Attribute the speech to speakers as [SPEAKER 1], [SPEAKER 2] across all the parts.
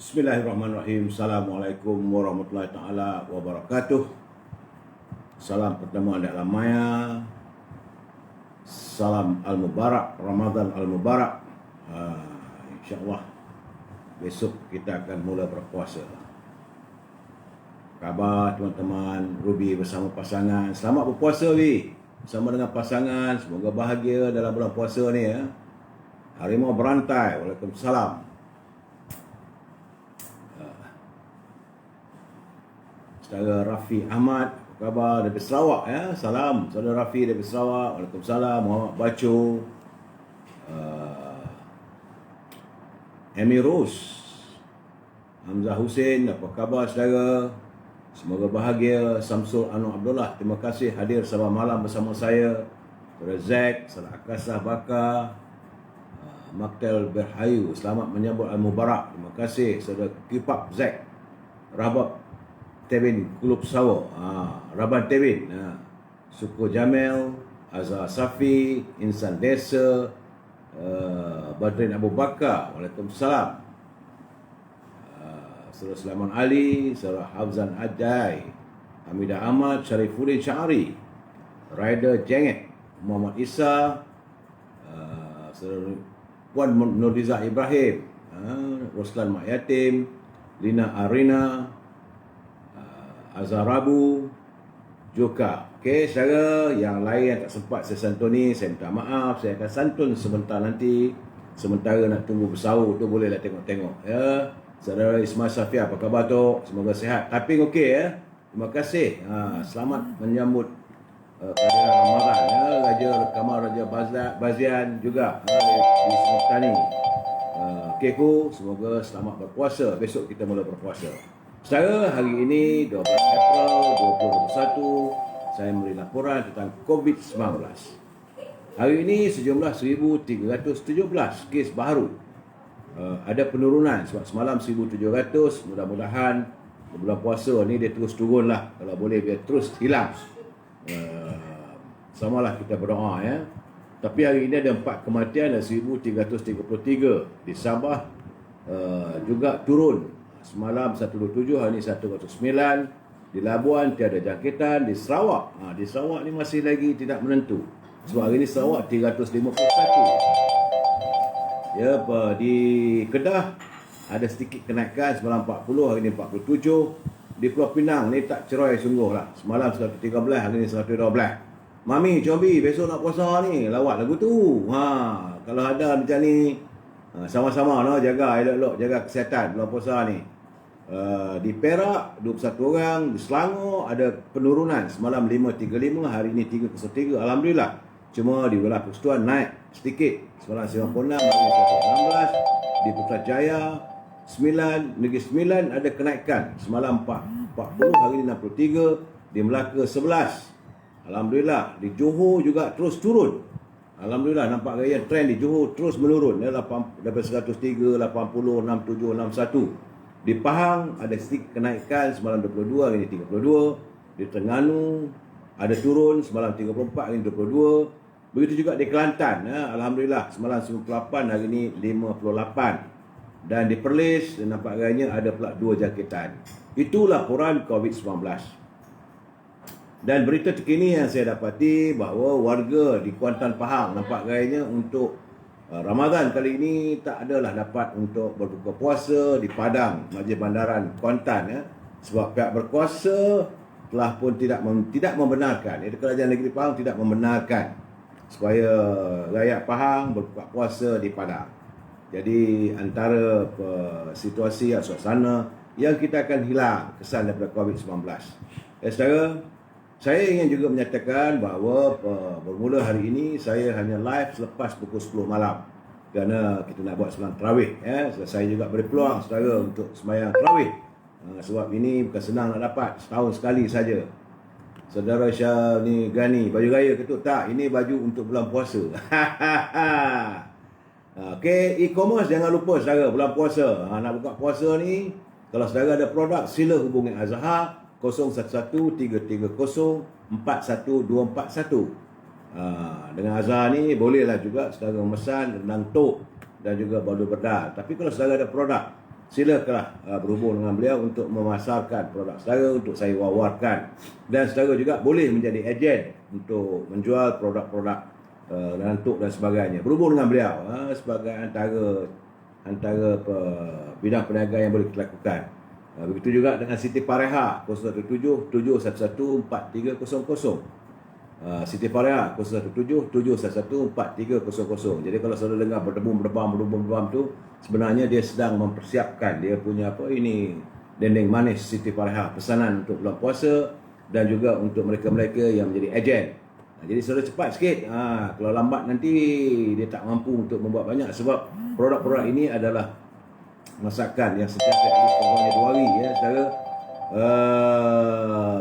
[SPEAKER 1] Bismillahirrahmanirrahim. Assalamualaikum warahmatullahi taala wabarakatuh. Salam pertemuan dalam maya. Salam al-mubarak, Ramadan al-mubarak. InsyaAllah besok kita akan mula berpuasa. Khabar teman-teman Ruby bersama pasangan. Selamat berpuasa Bi. Bersama dengan pasangan. Semoga bahagia dalam bulan puasa ni ya. Harimau berantai. Waalaikumsalam. Saudara Rafi Ahmad, apa khabar dari Sarawak ya? Salam saudara Rafi dari Sarawak. Waalaikumsalam. Muhammad Baco, Amy Rose, Hamzah Hussein, apa khabar saudara? Semoga bahagia. Samsul Anwar Abdullah, terima kasih hadir sama malam bersama saya. Saudara Zack, saudara Akasah Bakar, Maktel Berhayu, selamat menyambut Al-Mubarak. Terima kasih saudara Kipap Zack, Rabab Tebin Kulub Sawo, Raban Tebin, Suku Jamel, Azhar Safi, Insan Desa, Badrin Abu Bakar, Waalaikumsalam. Saudara Sulaiman Ali, Saudara Hafzan Ajai, Hamidah Ahmad, Syarifuddin Syari, Rider Jenget, Muhammad Isa, Saudara Puan Nurdiza Ibrahim, Roslan Mak Yatim, Lina Arina, Azhar Rabu, Joka. Okey, saudara yang lain yang tak sempat saya santuni, saya minta maaf. Saya akan santun sebentar nanti. Sementara nak tunggu bersahur tu bolehlah tengok-tengok ya. Saudara Ismail Safia, apa khabar tu? Semoga sihat. Tapping okey ya. Terima kasih. Selamat menyambut kehadiran Ramadan ya. Raja Kamal Raja Bazian juga di Sementani. Keku, semoga selamat berpuasa. Besok kita mula berpuasa. Saudara, hari ini 12 April 2021, saya memberi laporan tentang COVID-19. Hari ini sejumlah 1,317 kes baru. Ada penurunan sebab semalam 1,700. Mudah-mudahan bulan puasa ni dia terus turun lah. Kalau boleh biar terus hilang. Samalah kita berdoa ya. Tapi hari ini ada 4 kematian, ada 1,333 di Sabah. Juga turun. Semalam 127, hari ini 109. Di Labuan tiada jangkitan. Di Sarawak, di Sarawak ni masih lagi tidak menentu. Sebab hari ini Sarawak 351. Ya, di Kedah ada sedikit kenaikan, semalam 40, hari ini 47. Di Pulau Pinang ni tak cerai sungguh lah. Semalam 113, hari ini 112. Mami, Cobi, besok nak puasa ni, lawat lagu tu. Kalau ada macam ni, sama-sama no, jaga elok-elok, jaga kesihatan bulan puasa ni. Di Perak 21 orang, di Selangor ada penurunan, semalam 535, hari ini 303. Alhamdulillah. Cuma di wilayah Persekutuan naik sedikit, semalam 96, hari ini 116. Di Putrajaya 9, Negeri Sembilan ada kenaikan, semalam 40, hari ini 63. Di Melaka 11. Alhamdulillah. Di Johor juga terus turun. Alhamdulillah, nampak gaya trend di Johor terus menurun ya, daripada 103, 80, 67, 61. Di Pahang ada sedikit kenaikan, semalam 22, hari ini 32. Di Terengganu ada turun, semalam 34, hari ini 22. Begitu juga di Kelantan ya. Alhamdulillah, semalam 98, hari ini 58. Dan di Perlis nampak gayanya ada pula 2 jangkitan. Itu laporan COVID-19. Dan berita terkini yang saya dapati bahawa warga di Kuantan Pahang nampak gayanya untuk Ramadan kali ini tak adalah dapat untuk berbuka puasa di Padang, Masjid Bandaran Kuantan ya. Sebab pihak berkuasa telah pun tidak membenarkan, Kerajaan Negeri Pahang tidak membenarkan supaya rakyat Pahang berbuka puasa di Padang. Jadi antara situasi atau suasana yang kita akan hilang kesan daripada COVID-19. Saudara, saya ingin juga menyatakan bahawa bermula hari ini saya hanya live selepas pukul 10 malam kerana kita nak buat sembahyang tarawih ya. Saya juga beri peluang saudara untuk sembahyang tarawih. Sebab ini bukan senang nak dapat, setahun sekali saja. Saudara Syah ni Gani, baju raya ke tu? Tak, ini baju untuk bulan puasa. Okey, e-commerce jangan lupa saudara, bulan puasa. Nak buka puasa ni, kalau saudara ada produk sila hubungi Azhar 011-330-41241. Dengan Azhar ni bolehlah juga saudara memesan rendang tok dan juga baldo bedal. Tapi kalau saudara ada produk, silakanlah berhubung dengan beliau untuk memasarkan produk saudara untuk saya wawarkan. Dan saudara juga boleh menjadi ejen untuk menjual produk-produk rantuk dan sebagainya. Berhubung dengan beliau sebagai antara bidang perniagaan yang boleh kita lakukan. Begitu juga dengan Siti Pareha 017 711 4300. Siti Faria 017-711-4300. Jadi kalau saudara dengar berdebam tu, sebenarnya dia sedang mempersiapkan dia punya dendeng manis Siti Faria, pesanan untuk bulan puasa dan juga untuk mereka-mereka yang menjadi ejen. Jadi saudara cepat sikit. Kalau lambat nanti dia tak mampu untuk membuat banyak, sebab produk-produk ini adalah masakan yang sentiasa habis pokoknya 2 hari ya saudara.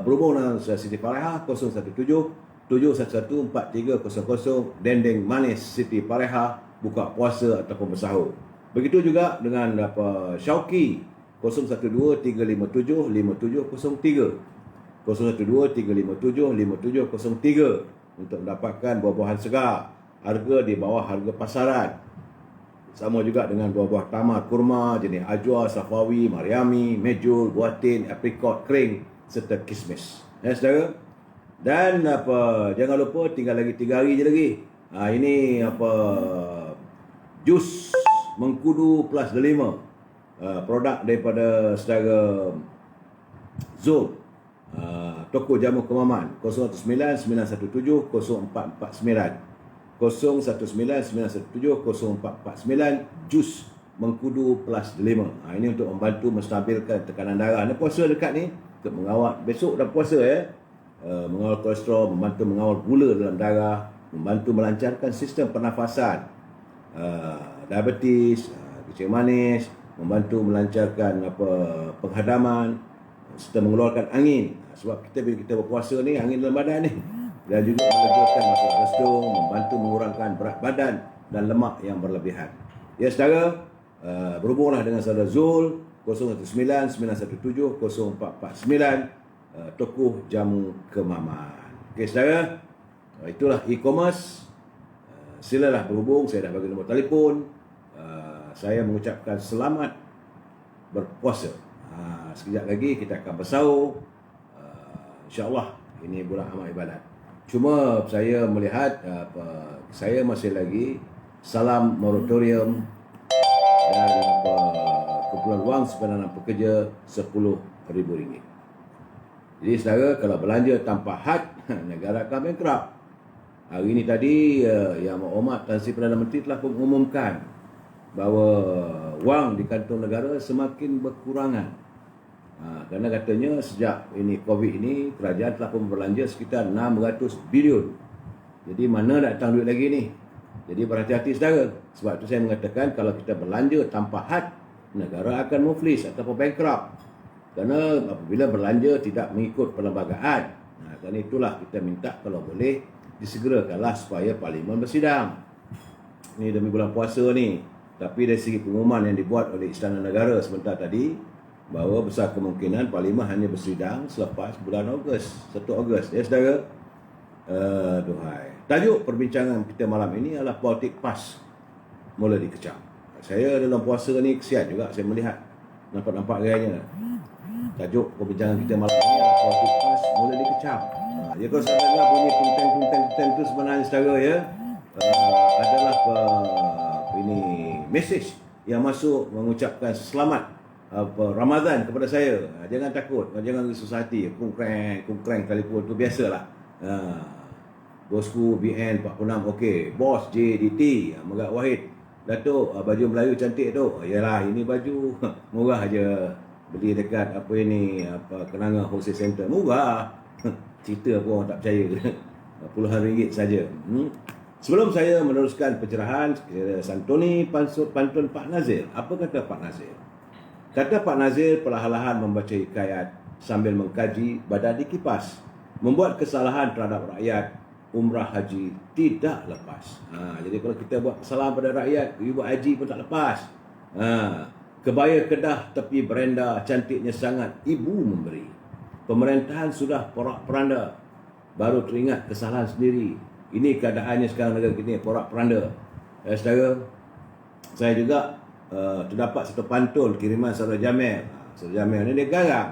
[SPEAKER 1] Berhubung dengan Siti Faria 017 711-4300, dendeng manis Siti Pareha, buka puasa ataupun bersahur. Begitu juga dengan Syauqi 012-357-5703, 012-357-5703 untuk mendapatkan buah-buahan segar, harga di bawah harga pasaran. Sama juga dengan buah-buah tamar kurma jenis ajwa, safawi, mariami, mejul, buatin, aprikot, kering serta kismis. Ya saudara. Dan jangan lupa tinggal lagi 3 hari je lagi. Ini jus mengkudu plus delima, produk daripada saudara Zul, toko jamu Kemaman 019-917-0449, 019-917-0449, jus mengkudu plus delima. Ini untuk membantu menstabilkan tekanan darah. Ini puasa dekat ni untuk mengawal, besok dah puasa ya. Mengawal kolesterol, membantu mengawal gula dalam darah, membantu melancarkan sistem pernafasan, diabetes, kencing manis, membantu melancarkan penghadaman serta mengeluarkan angin. Sebab bila kita berpuasa ni, angin dalam badan ni, dan juga melegakan masalah jantung, membantu mengurangkan berat badan dan lemak yang berlebihan. Ya saudara, berhubunglah dengan saudara Zul 019-917-0449, toko jamu Kemaman. Okey saudara, itulah e-commerce. Silalah berhubung, saya dah bagi nombor telefon. Saya mengucapkan selamat berpuasa. Sekejap lagi kita akan bersahur. InsyaAllah ini bulan amal ibadat. Cuma saya melihat saya masih lagi salam moratorium dan kumpulan wang simpanan pekerja RM10,000. Jadi saudara, kalau belanja tanpa had, negara akan bankrupt. Hari ini tadi Yang Berhormat Tan Sri Perdana Menteri telah mengumumkan bahawa wang di kantong negara semakin berkurangan. Kerana katanya sejak ini COVID ini, kerajaan telah pun berbelanja sekitar 600 bilion. Jadi mana nak datang duit lagi ni? Jadi berhati-hati saudara. Sebab itu saya mengatakan kalau kita belanja tanpa had, negara akan muflis ataupun bankrupt. Kerana apabila belanja tidak mengikut perlembagaan. Kerana itulah kita minta kalau boleh disegerakanlah supaya Parlimen bersidang. Ini demi bulan puasa ni. Tapi dari segi pengumuman yang dibuat oleh Istana Negara sebentar tadi, bahawa besar kemungkinan Parlimen hanya bersidang selepas bulan Ogos, 1 Ogos. Ya saudara, duhai. Tajuk perbincangan kita malam ini adalah politik PAS mula dikecam. Saya dalam puasa ni kesian juga saya melihat nampak gayanya. Tajuk perbincangan kita malam ini adalah politik PAS mula dikecam. Ya kalau saya dengar bunyi kunteng itu sebenarnya saudara ya, adalah ini mesej yang masuk mengucapkan selamat Ramadan kepada saya. Jangan takut, jangan susah hati. Kungkreng telefon tu biasalah. Bosku BN 46 okey, bos JDT Megat Wahid, Datuk baju Melayu cantik tu. Yalah, ini baju murah aja. Beli dekat Kenanga Wholesale Center, murah. Cerita pun orang tak percaya. Puluhan ringgit saja. Sebelum saya meneruskan pencerahan, santuni pantun Pak Nazir. Apa kata Pak Nazir? Kata Pak Nazir perlahan-lahan membaca hikayat sambil mengkaji badan dikipas. Membuat kesalahan terhadap rakyat, umrah haji tidak lepas. Jadi kalau kita buat kesalahan pada rakyat, ibu haji pun tak lepas. Kebaya Kedah tepi berenda, cantiknya sangat ibu memberi. Pemerintahan sudah porak-peranda, baru teringat kesalahan sendiri. Ini keadaannya sekarang negara kita, porak-peranda. Saudara, saya juga terdapat satu pantun kiriman Saudara Jamil. Saudara Jamil ni dia garang.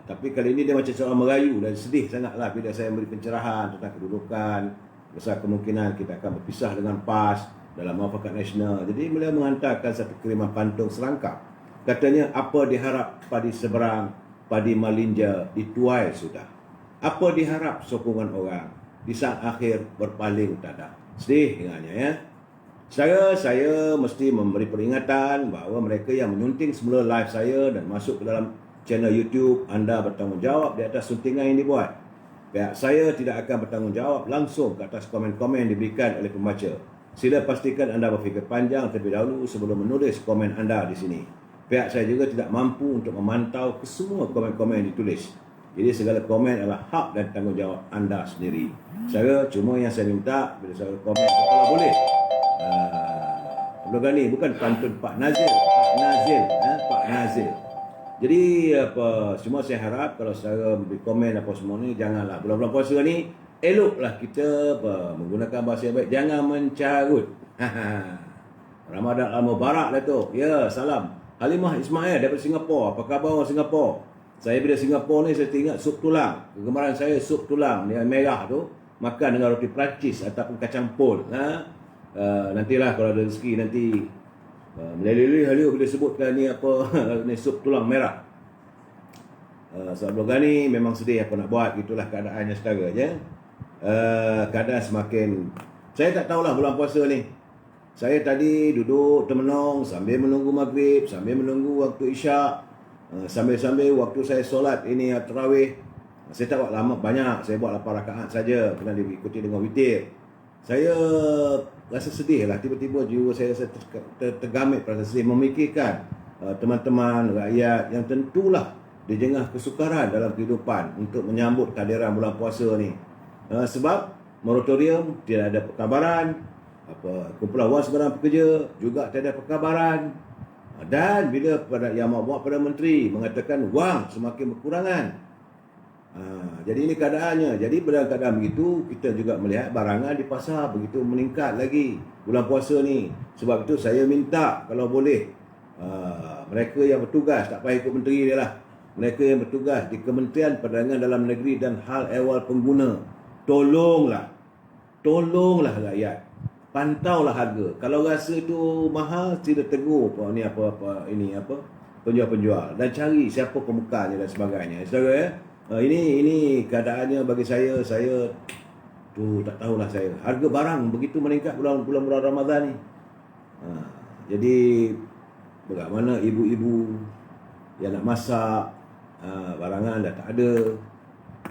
[SPEAKER 1] Tapi kali ini dia macam seorang Melayu dan sedih sangatlah bila saya beri pencerahan tentang kedudukan. Besar kemungkinan kita akan berpisah dengan PAS dalam Muafakat Nasional. Jadi beliau menghantarkan satu kiriman pantun serangkap. Katanya, apa diharap padi seberang, padi malinja dituai sudah. Apa diharap sokongan orang, di saat akhir berpaling tada. Sedih dengannya ya. Saya mesti memberi peringatan bahawa mereka yang menyunting semula live saya dan masuk ke dalam channel YouTube, anda bertanggungjawab di atas suntingan yang dibuat. Pihak saya tidak akan bertanggungjawab langsung ke atas komen-komen yang diberikan oleh pembaca. Sila pastikan anda berfikir panjang terlebih dahulu sebelum menulis komen anda di sini. Pihak saya juga tidak mampu untuk memantau kesemua komen-komen yang ditulis. Jadi segala komen adalah hak dan tanggungjawab anda sendiri. Cuma yang saya minta bila saya komen kalau boleh. Blogan ni bukan pantun Pak Nazil, Pak Nazil. Jadi semua saya harap kalau saya beri komen apa semua ni janganlah bulan-bulan puasa ni eloklah kita menggunakan bahasa yang baik, jangan mencarut. Ramadan al-Mubarak lah tu. Ya, salam. Halimah Ismail daripada Singapura. Apa khabar orang Singapura? Saya bila Singapura ni saya teringat sup tulang. Kegemaran saya sup tulang yang merah tu, makan dengan roti Perancis ataupun kacang pol. Nantilah kalau ada rezeki nanti meleleh-leleh bila sebutkan ni apa ni sup tulang merah. Sebab blogan ni memang sedih apa nak buat, itulah keadaannya sekarang je. Keadaan semakin, saya tak tahulah bulan puasa ni. Saya tadi duduk termenung sambil menunggu maghrib, sambil menunggu waktu isyak, sambil-sambil waktu saya solat ini tarawih. Saya tak buat lama banyak, saya buat 8 rakaat saja, kena diikuti dengan witir. Saya rasa sedih lah, tiba-tiba jiwa saya tergamit rasa sedih memikirkan teman-teman rakyat yang tentulah dijengah kesukaran dalam kehidupan untuk menyambut kehadiran bulan puasa ni. Sebab moratorium tidak ada perkabaran, kumpulan wang sebarang pekerja juga tiada perkabaran, dan bila yang buat Perdana Menteri mengatakan wang semakin berkurangan. Jadi ini keadaannya. Jadi dalam keadaan begitu kita juga melihat barangan di pasar begitu meningkat lagi bulan puasa ni. Sebab itu saya minta kalau boleh mereka yang bertugas, tak payah ikut menteri dia lah, mereka yang bertugas di Kementerian Perdagangan Dalam Negeri dan Hal Ehwal Pengguna, tolonglah rakyat, pantaulah harga. Kalau rasa tu mahal, sila tegur penjual-penjual dan cari siapa pembukanya dan sebagainya. Saudara ya, ini keadaannya bagi saya tu tak tahulah saya. Harga barang begitu meningkat bulan-bulan Ramadan ni. Jadi bagaimana ibu-ibu yang nak masak, barangan dah tak ada.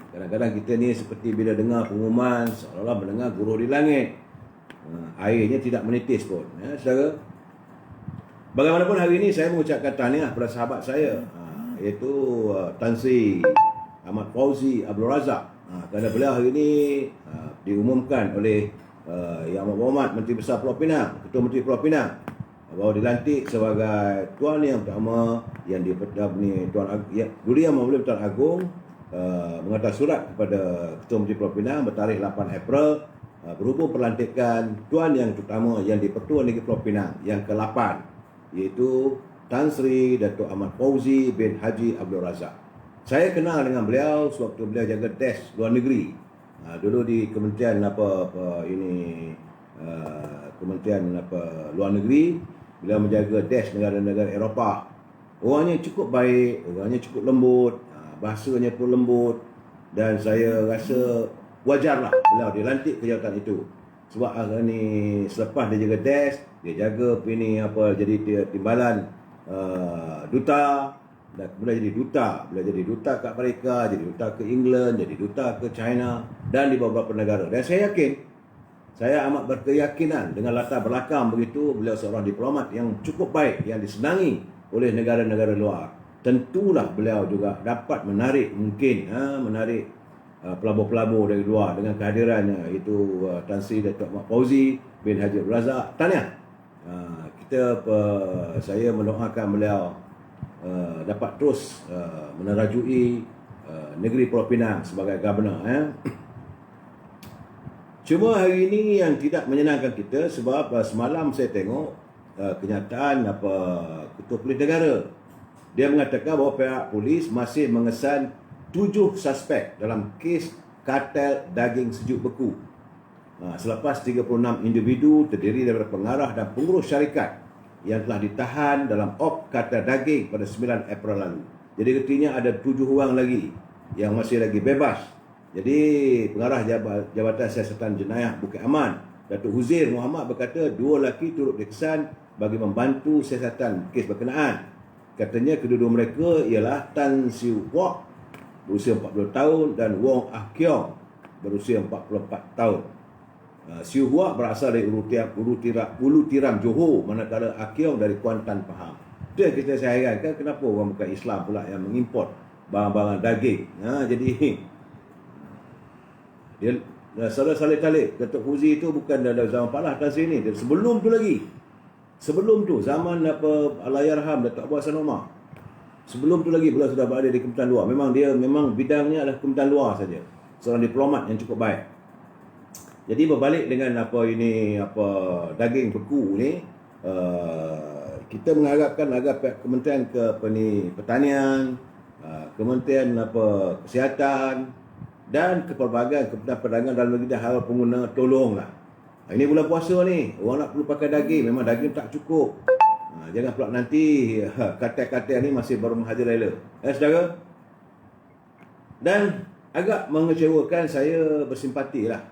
[SPEAKER 1] Kadang-kadang kita ni seperti bila dengar pengumuman seolah-olah mendengar guruh di langit. Airnya tidak menitis pun. Saudara, bagaimanapun hari ini saya mengucapkan tahniah kepada sahabat saya, iaitu Tan Sri Ahmad Fauzi Abdul Razak, kerana beliau hari ini diumumkan oleh Yang Berhormat Menteri Besar Pulau Pinang, Ketua Menteri Pulau Pinang, bahawa dilantik sebagai Tuan Yang Pertama yang Duli Yang Mulia Tuan Agong menghantar surat kepada Ketua Menteri Pulau Pinang bertarikh 8 April berhubung pelantikan Tuan Yang Terutama yang di-Pertuan Negeri Pulau Pinang yang ke-8, iaitu Tan Sri Datuk Ahmad Fauzi bin Haji Abdul Razak. Saya kenal dengan beliau sewaktu beliau jaga desk luar negeri. Dulu di Kementerian Kementerian Luar Negeri, beliau menjaga desk negara-negara Eropah. Orangnya cukup baik, orangnya cukup lembut, bahasanya pun lembut, dan saya rasa wajarlah beliau dilantik ke jawatan itu. Sebab selepas dia jaga desk, dia jaga jadi timbalan duta, dan kemudian jadi duta ke Amerika, jadi duta ke England, jadi duta ke China dan di beberapa negara. Dan saya amat berkeyakinan dengan latar belakang begitu, beliau seorang diplomat yang cukup baik, yang disenangi oleh negara-negara luar. Tentulah beliau juga dapat menarik pelabur-pelabur dari luar dengan kehadirannya, itu Tan Sri Datuk Ahmad Fauzi bin Haji Abdul Razak. Tahniah. Saya mendoakan beliau dapat terus menerajui negeri Pulau Pinang sebagai Governor. Cuma hari ini yang tidak menyenangkan kita, sebab semalam saya tengok kenyataan Ketua Polis Negara. Dia mengatakan bahawa pihak polis masih mengesan 7 suspek dalam kes kartel daging sejuk beku. Selepas 36 individu terdiri daripada pengarah dan pengurus syarikat yang telah ditahan dalam op kartel daging pada 9 April lalu. Jadi artinya ada 7 orang lagi yang masih lagi bebas. Jadi pengarah Jabatan Siasatan Jenayah Bukit Aman, Datuk Huzair Muhammad berkata 2 lelaki turut dikesan bagi membantu siasatan kes berkenaan. Katanya kedua-dua mereka ialah Tan Siu Huak berusia 40 tahun dan Wong Ah Kiong berusia 44 tahun. Siu Huak berasal dari Ulu Tiram Johor, manakala Ah Kiong dari Kuantan Pahang. Itu yang kita saya hairankan, kenapa orang bukan Islam pula yang mengimport barang-barang daging. Jadi dia Saudara Saleh Talib, Datuk Fuzi itu bukan dari zaman Pak Lah Tan Sri ni, sebelum tu lagi. Sebelum tu zaman Allahyarham Datuk Abu Hassan Omar. Sebelum tu lagi beliau sudah berada di Kementerian Luar. Memang bidangnya adalah Kementerian Luar saja. Seorang diplomat yang cukup baik. Jadi berbalik dengan daging beku ni, kita mengharapkan agar pihak Kementerian Pertanian, Kementerian Kesihatan dan Kepelbagaian Kementerian Perdagangan dalam negeri dan hal pengguna tolonglah. Ini bulan puasa ni, orang nak perlu pakai daging, memang daging tak cukup. Jangan pula nanti katil-katil ni masih baru menghadir rela. Saudara? Dan agak mengecewakan, saya bersimpati lah.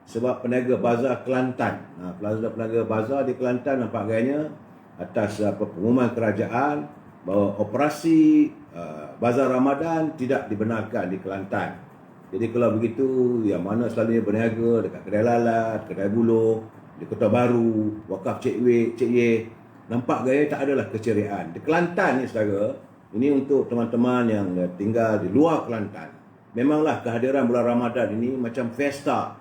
[SPEAKER 1] Sebab peniaga bazar Kelantan, peniaga bazar di Kelantan nampak gayanya atas pengumuman kerajaan bahawa operasi bazar Ramadan tidak dibenarkan di Kelantan. Jadi kalau begitu, yang mana selalunya berniaga dekat kedai lalat, kedai buluh, di Kota Baru, wakaf Cik Ye, nampak gaya tak adalah keceriaan. Di Kelantan ni saudara, ini untuk teman-teman yang tinggal di luar Kelantan. Memanglah kehadiran bulan Ramadan ini macam pesta.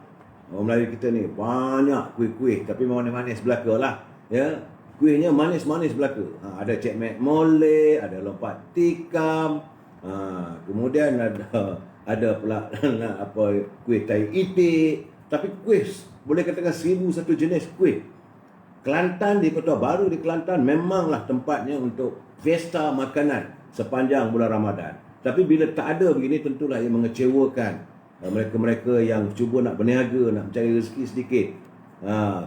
[SPEAKER 1] Orang Melayu kita ni banyak kuih-kuih, tapi manis-manis belaka lah. Ya, kuihnya manis-manis belaka. Ada Cik Mek Mole, ada lompat tikam, kemudian ada pula kuih tai itik. Tapi kuih, boleh katakan 1001 jenis kuih. Kelantan di Kota Baru di Kelantan memanglah tempatnya untuk pesta makanan sepanjang bulan Ramadan. Tapi bila tak ada begini, tentulah ia mengecewakan mereka-mereka yang cuba nak berniaga, nak mencari rezeki sedikit.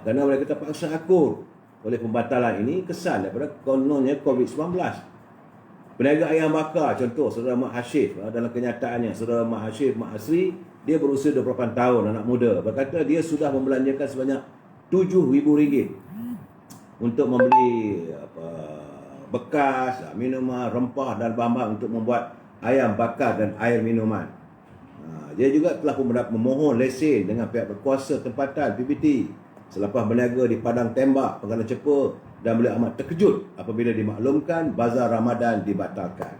[SPEAKER 1] Kerana mereka terpaksa akur oleh pembatalan ini, kesan daripada kononnya COVID-19. Peniaga ayam bakar, contoh Saudara Mak Hashif, dalam kenyataannya Saudara Mak Hashif, Mak Asri, dia berusia 28 tahun, anak muda. Berkata dia sudah membelanjakan sebanyak RM7,000 untuk membeli bekas, minuman, rempah dan bahan-bahan untuk membuat ayam bakar dan air minuman. Dia juga telah memohon lesen dengan pihak berkuasa tempatan PBT selepas berniaga di Padang Tembak, Penggalan Cepa, dan beliau amat terkejut apabila dimaklumkan bazar Ramadan dibatalkan.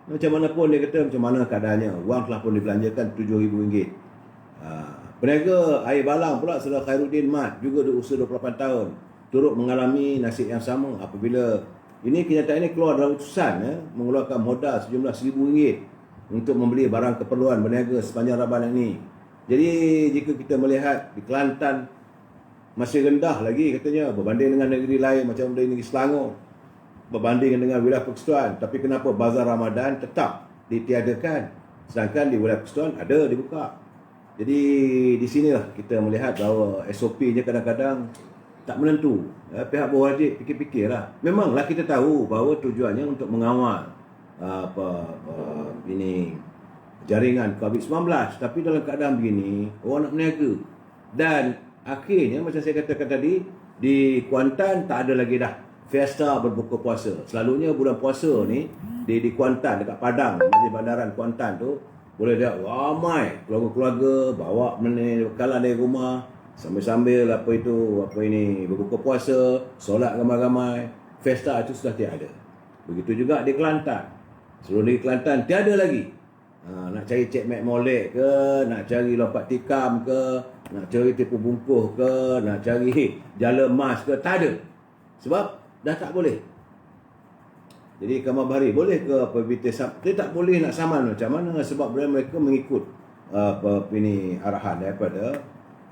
[SPEAKER 1] Macam mana pun dia kata, macam mana keadaannya, wang telah pun dibelanjakan RM7,000. Peniaga air balang pula Saudara Khairuddin Mat, juga berusia 28 tahun, turut mengalami nasib yang sama apabila ini kenyataan ini keluar dalam utusan mengeluarkan modal sejumlah RM1,000 untuk membeli barang keperluan berniaga sepanjang Ramadan ini. Jadi jika kita melihat di Kelantan masih rendah lagi katanya berbanding dengan negeri lain macam negeri Selangor, berbanding dengan wilayah persekutuan. Tapi kenapa bazar Ramadan tetap ditiadakan sedangkan di wilayah persekutuan ada dibuka? Jadi di sinilah kita melihat bahawa SOP-nya kadang-kadang tak menentu. Pihak berwajib fikir-fikirlah. Memanglah kita tahu bahawa tujuannya untuk mengawal jaringan COVID-19, tapi dalam keadaan begini orang nak berniaga dan akhirnya macam saya katakan tadi, di Kuantan tak ada lagi dah fiesta berbuka puasa. Selalunya bulan puasa ni di Kuantan, dekat Padang, Masjid Bandaran Kuantan tu, boleh lihat ramai keluarga-keluarga bawa bekalan dari rumah sambil-sambil berbuka puasa, solat ramai-ramai. Fiesta itu sudah tiada. Begitu juga di Kelantan. Seluruh negeri Kelantan tiada lagi. Nak cari Cik Mek Molek ke, nak cari lompat tikam ke, nak cari tipu bungkuh ke, nak cari jala emas ke, tak ada. Sebab dah tak boleh. Jadi Kamar Bahari boleh ke PBT dia tak boleh nak saman macam mana, sebab mereka mengikut arahan daripada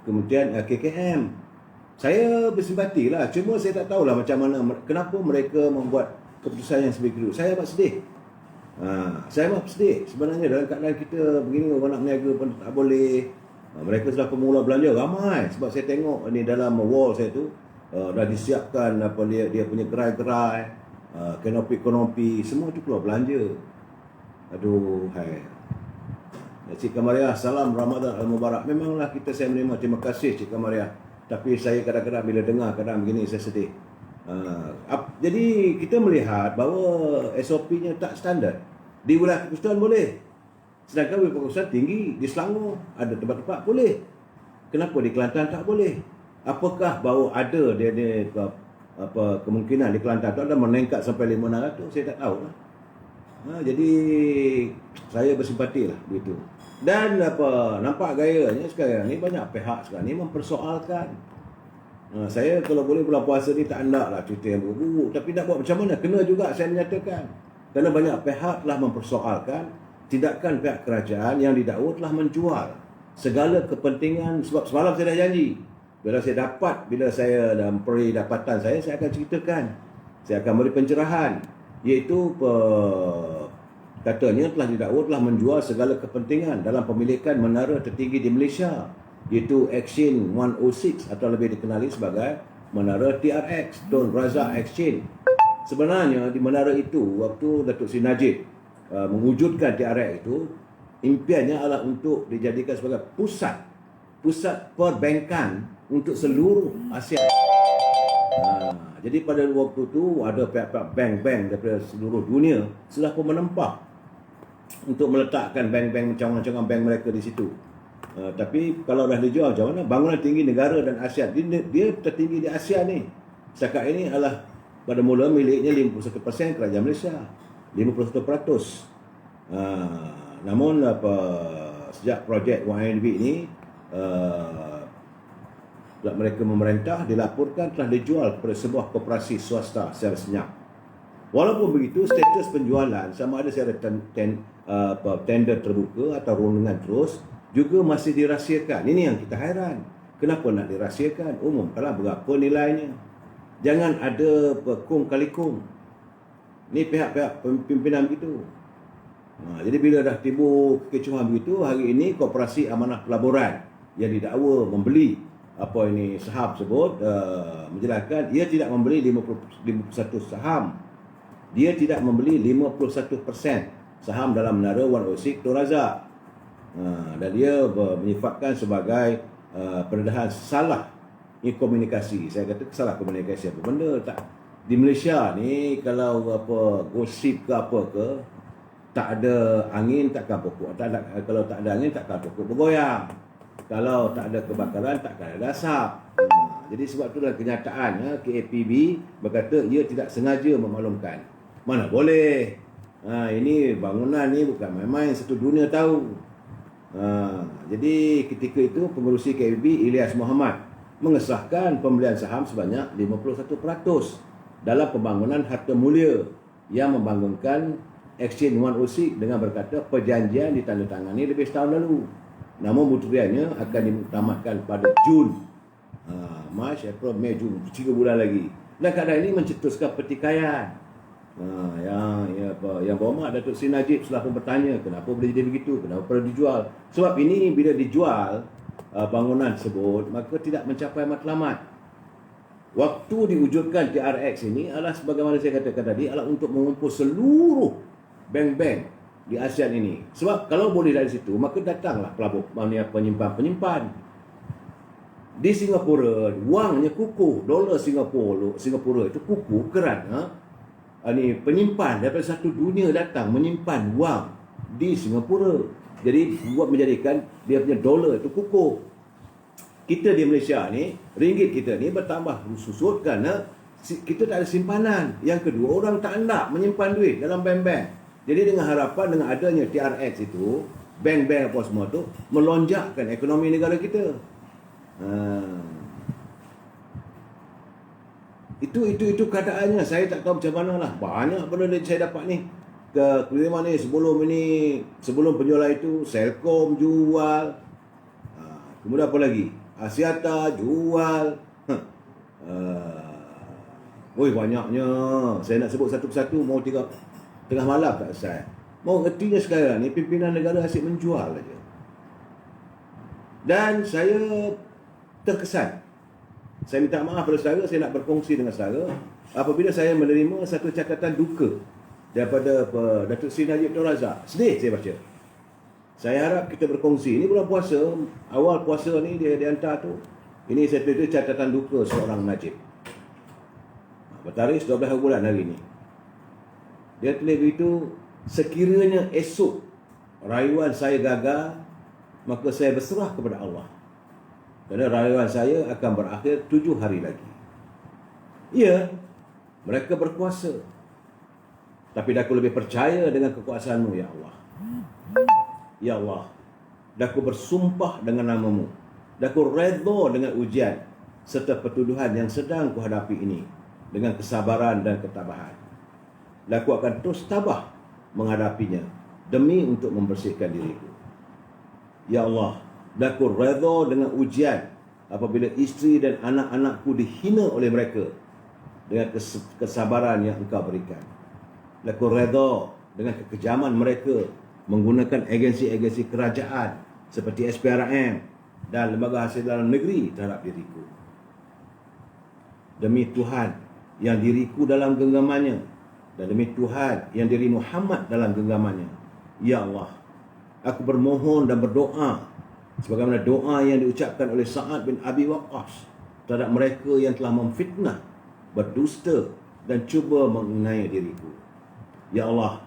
[SPEAKER 1] Kementerian KKM. Saya bersimpati lah. Cuma saya tak tahulah macam mana, kenapa mereka membuat keputusan yang sebegitu. Saya amat sedih. Saya amat sedih. Sebenarnya dalam keadaan kita begini, orang nak berniaga pun tak boleh. Mereka sudah pemula belanja ramai. Sebab saya tengok ni dalam wall saya tu, dah disiapkan apa dia punya gerai-gerai, kanopi-kanopi, semua tu keluar belanja. Aduh, hai. Cik Kamaria, salam Ramadan Al-Mubarak. Memanglah saya menerima, terima kasih Cik Kamaria. Tapi saya kadang-kadang bila dengar keadaan begini saya sedih. Jadi kita melihat bahawa SOP-nya tak standard. Di wilayah Kepulauan boleh. Sedangkan wilayah Kepulauan tinggi, di Selangor ada tempat-tempat boleh. Kenapa di Kelantan tak boleh? Apakah bahawa ada dia kemungkinan di Kelantan tu ada meningkat sampai 500? Saya tak tahu lah. Jadi saya bersimpati lah begitu. Dan nampak gayanya sekarang ni banyak pihak sekarang ni mempersoalkan. Saya kalau boleh bulan puasa ni tak hendak lah cerita yang buruk, tapi nak buat macam mana? Kena juga saya menyatakan. Kerana banyak pihak telah mempersoalkan tindakan pihak kerajaan yang didakwa telah menjual segala kepentingan. Sebab semalam saya dah janji, bila saya dah memperoleh dapatan saya akan ceritakan. Saya akan beri pencerahan, iaitu katanya telah didakwa telah menjual segala kepentingan dalam pemilikan menara tertinggi di Malaysia, iaitu Exchange 106 atau lebih dikenali sebagai menara TRX, Tun Razak Exchange. Sebenarnya di menara itu, waktu Datuk Seri Najib mewujudkan TRX itu, impiannya adalah untuk dijadikan sebagai pusat perbankan untuk seluruh Asia. Jadi pada waktu itu ada pihak-pihak bank-bank daripada seluruh dunia sudah pun menempah untuk meletakkan bank-bank macam bank mereka di situ. Tapi kalau dah dijual macam mana? Bangunan tinggi negara dan ASEAN. Dia tertinggi di ASEAN ni. Setakat ini adalah pada mula miliknya 51% kerajaan Malaysia. 51%. Namun sejak projek YNB ni mereka memerintah dilaporkan telah dijual kepada sebuah koperasi swasta secara senyap. Walaupun begitu, status penjualan sama ada secara tender terbuka atau rundingan terus juga masih dirahsiakan. Ini yang kita hairan. Kenapa nak dirahsiakan? Umumkanlah berapa nilainya. Jangan ada kong kali kong. Ni pihak-pihak pimpinan begitu. Jadi bila dah timbul kekecohan begitu, hari ini Koperasi Amanah Pelaburan yang didakwa membeli saham tersebut menjelaskan ia tidak membeli 51 saham. Dia tidak membeli 51% saham dalam menara 106 Tun Razak. Dan dia menyifatkan sebagai pendedahan salah komunikasi. Saya kata salah komunikasi apa benda tak. Di Malaysia ni kalau gosip ke apa ke, tak ada angin takkan pokok. Kalau tak ada angin takkan pokok bergoyang. Kalau tak ada kebakaran takkan ada asap. Jadi sebab itulah kenyataan KAPB berkata ia tidak sengaja memaklumkan. Mana boleh. Ini bangunan ni bukan main-main, satu dunia tahu. Jadi ketika itu pengerusi KAPB Ilyas Muhammad mengesahkan pembelian saham sebanyak 51% dalam pembangunan Harta Mulia yang membangunkan Exchange 106 dengan berkata perjanjian ditandatangani lebih setahun lalu. Namun butirannya akan ditamatkan pada Jun. Mac, April, Mei, Jun, 3 bulan lagi. Dan keadaan ini mencetuskan pertikaian. Yang berhormat Datuk Seri Najib setelah pun bertanya kenapa boleh jadi begitu, kenapa perlu dijual. Sebab ini bila dijual bangunan tersebut, maka tidak mencapai matlamat. Waktu diwujudkan TRX ini adalah sebagaimana saya katakan tadi, adalah untuk mengumpul seluruh bank-bank di ASEAN ini. Sebab kalau boleh dari situ, maka datanglah penyimpan-penyimpan. Di Singapura, wangnya kukuh. Dolar Singapura itu kukuh, keran. Ini penyimpan daripada satu dunia datang menyimpan wang di Singapura. Jadi buat menjadikan dia punya dolar itu kukuh. Kita di Malaysia ni, ringgit kita ni bertambah susut kerana kita tak ada simpanan. Yang kedua, orang tak hendak menyimpan duit dalam bank-bank. Jadi dengan harapan dengan adanya TRX itu, bank-bank apa semua tu melonjakkan ekonomi negara kita. Itu keadaannya. Saya tak tahu macam mana lah. Banyak benda yang saya dapat ni. Kelima ni sebelum penjualan itu Selcom jual. Kemudian apa lagi? Axiata jual. Banyaknya. Saya nak sebut satu persatu mau tengah malam tak selesai. Mau ertinya sekarang ni pimpinan negara asyik menjual aja. Dan saya terkesan. Saya minta maaf pada saudara, saya nak berkongsi dengan saudara apabila saya menerima satu catatan duka daripada Datuk Seri Najib Tun Razak. Sedih saya baca. Saya harap kita berkongsi. Ini bulan puasa, awal puasa ni dia hantar tu. Ini saya tulis catatan duka seorang Najib. Bertarikh 12 bulan hari ni. Dia tulis begitu, sekiranya esok rayuan saya gagal, maka saya berserah kepada Allah. Kerana rayuan saya akan berakhir 7 hari lagi. Ya, mereka berkuasa. Tapi aku lebih percaya dengan kekuasaanmu, Ya Allah. Ya Allah, aku bersumpah dengan namamu. Aku redha dengan ujian serta pertuduhan yang sedang kuhadapi ini dengan kesabaran dan ketabahan. Aku akan terus tabah menghadapinya demi untuk membersihkan diriku. Ya Allah, aku redha dengan ujian apabila isteri dan anak-anakku dihina oleh mereka dengan kesabaran yang Engkau berikan. Aku redha dengan kekejaman mereka menggunakan agensi-agensi kerajaan seperti SPRM dan lembaga hasil dalam negeri terhadap diriku. Demi Tuhan yang diriku dalam genggamannya dan demi Tuhan yang diri Muhammad dalam genggamannya. Ya Allah, aku bermohon dan berdoa sebagaimana doa yang diucapkan oleh Sa'ad bin Abi Waqqas terhadap mereka yang telah memfitnah, berdusta dan cuba menganiaya diriku. Ya Allah,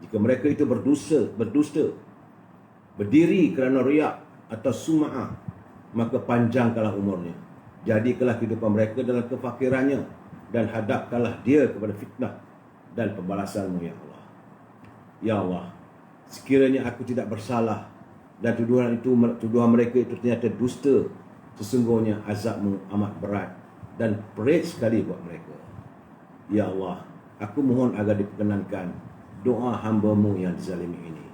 [SPEAKER 1] jika mereka itu berdusta, berdiri kerana riak atau sum'ah, maka panjangkanlah umurnya. Jadikanlah kehidupan mereka dalam kefakirannya dan hadapkanlah dia kepada fitnah dan pembalasan-Mu, Ya Allah. Ya Allah, sekiranya aku tidak bersalah dan tuduhan mereka itu ternyata dusta, sesungguhnya azab-Mu amat berat dan perit sekali buat mereka. Ya Allah, aku mohon agar diperkenankan doa hamba-Mu yang dizalimi ini.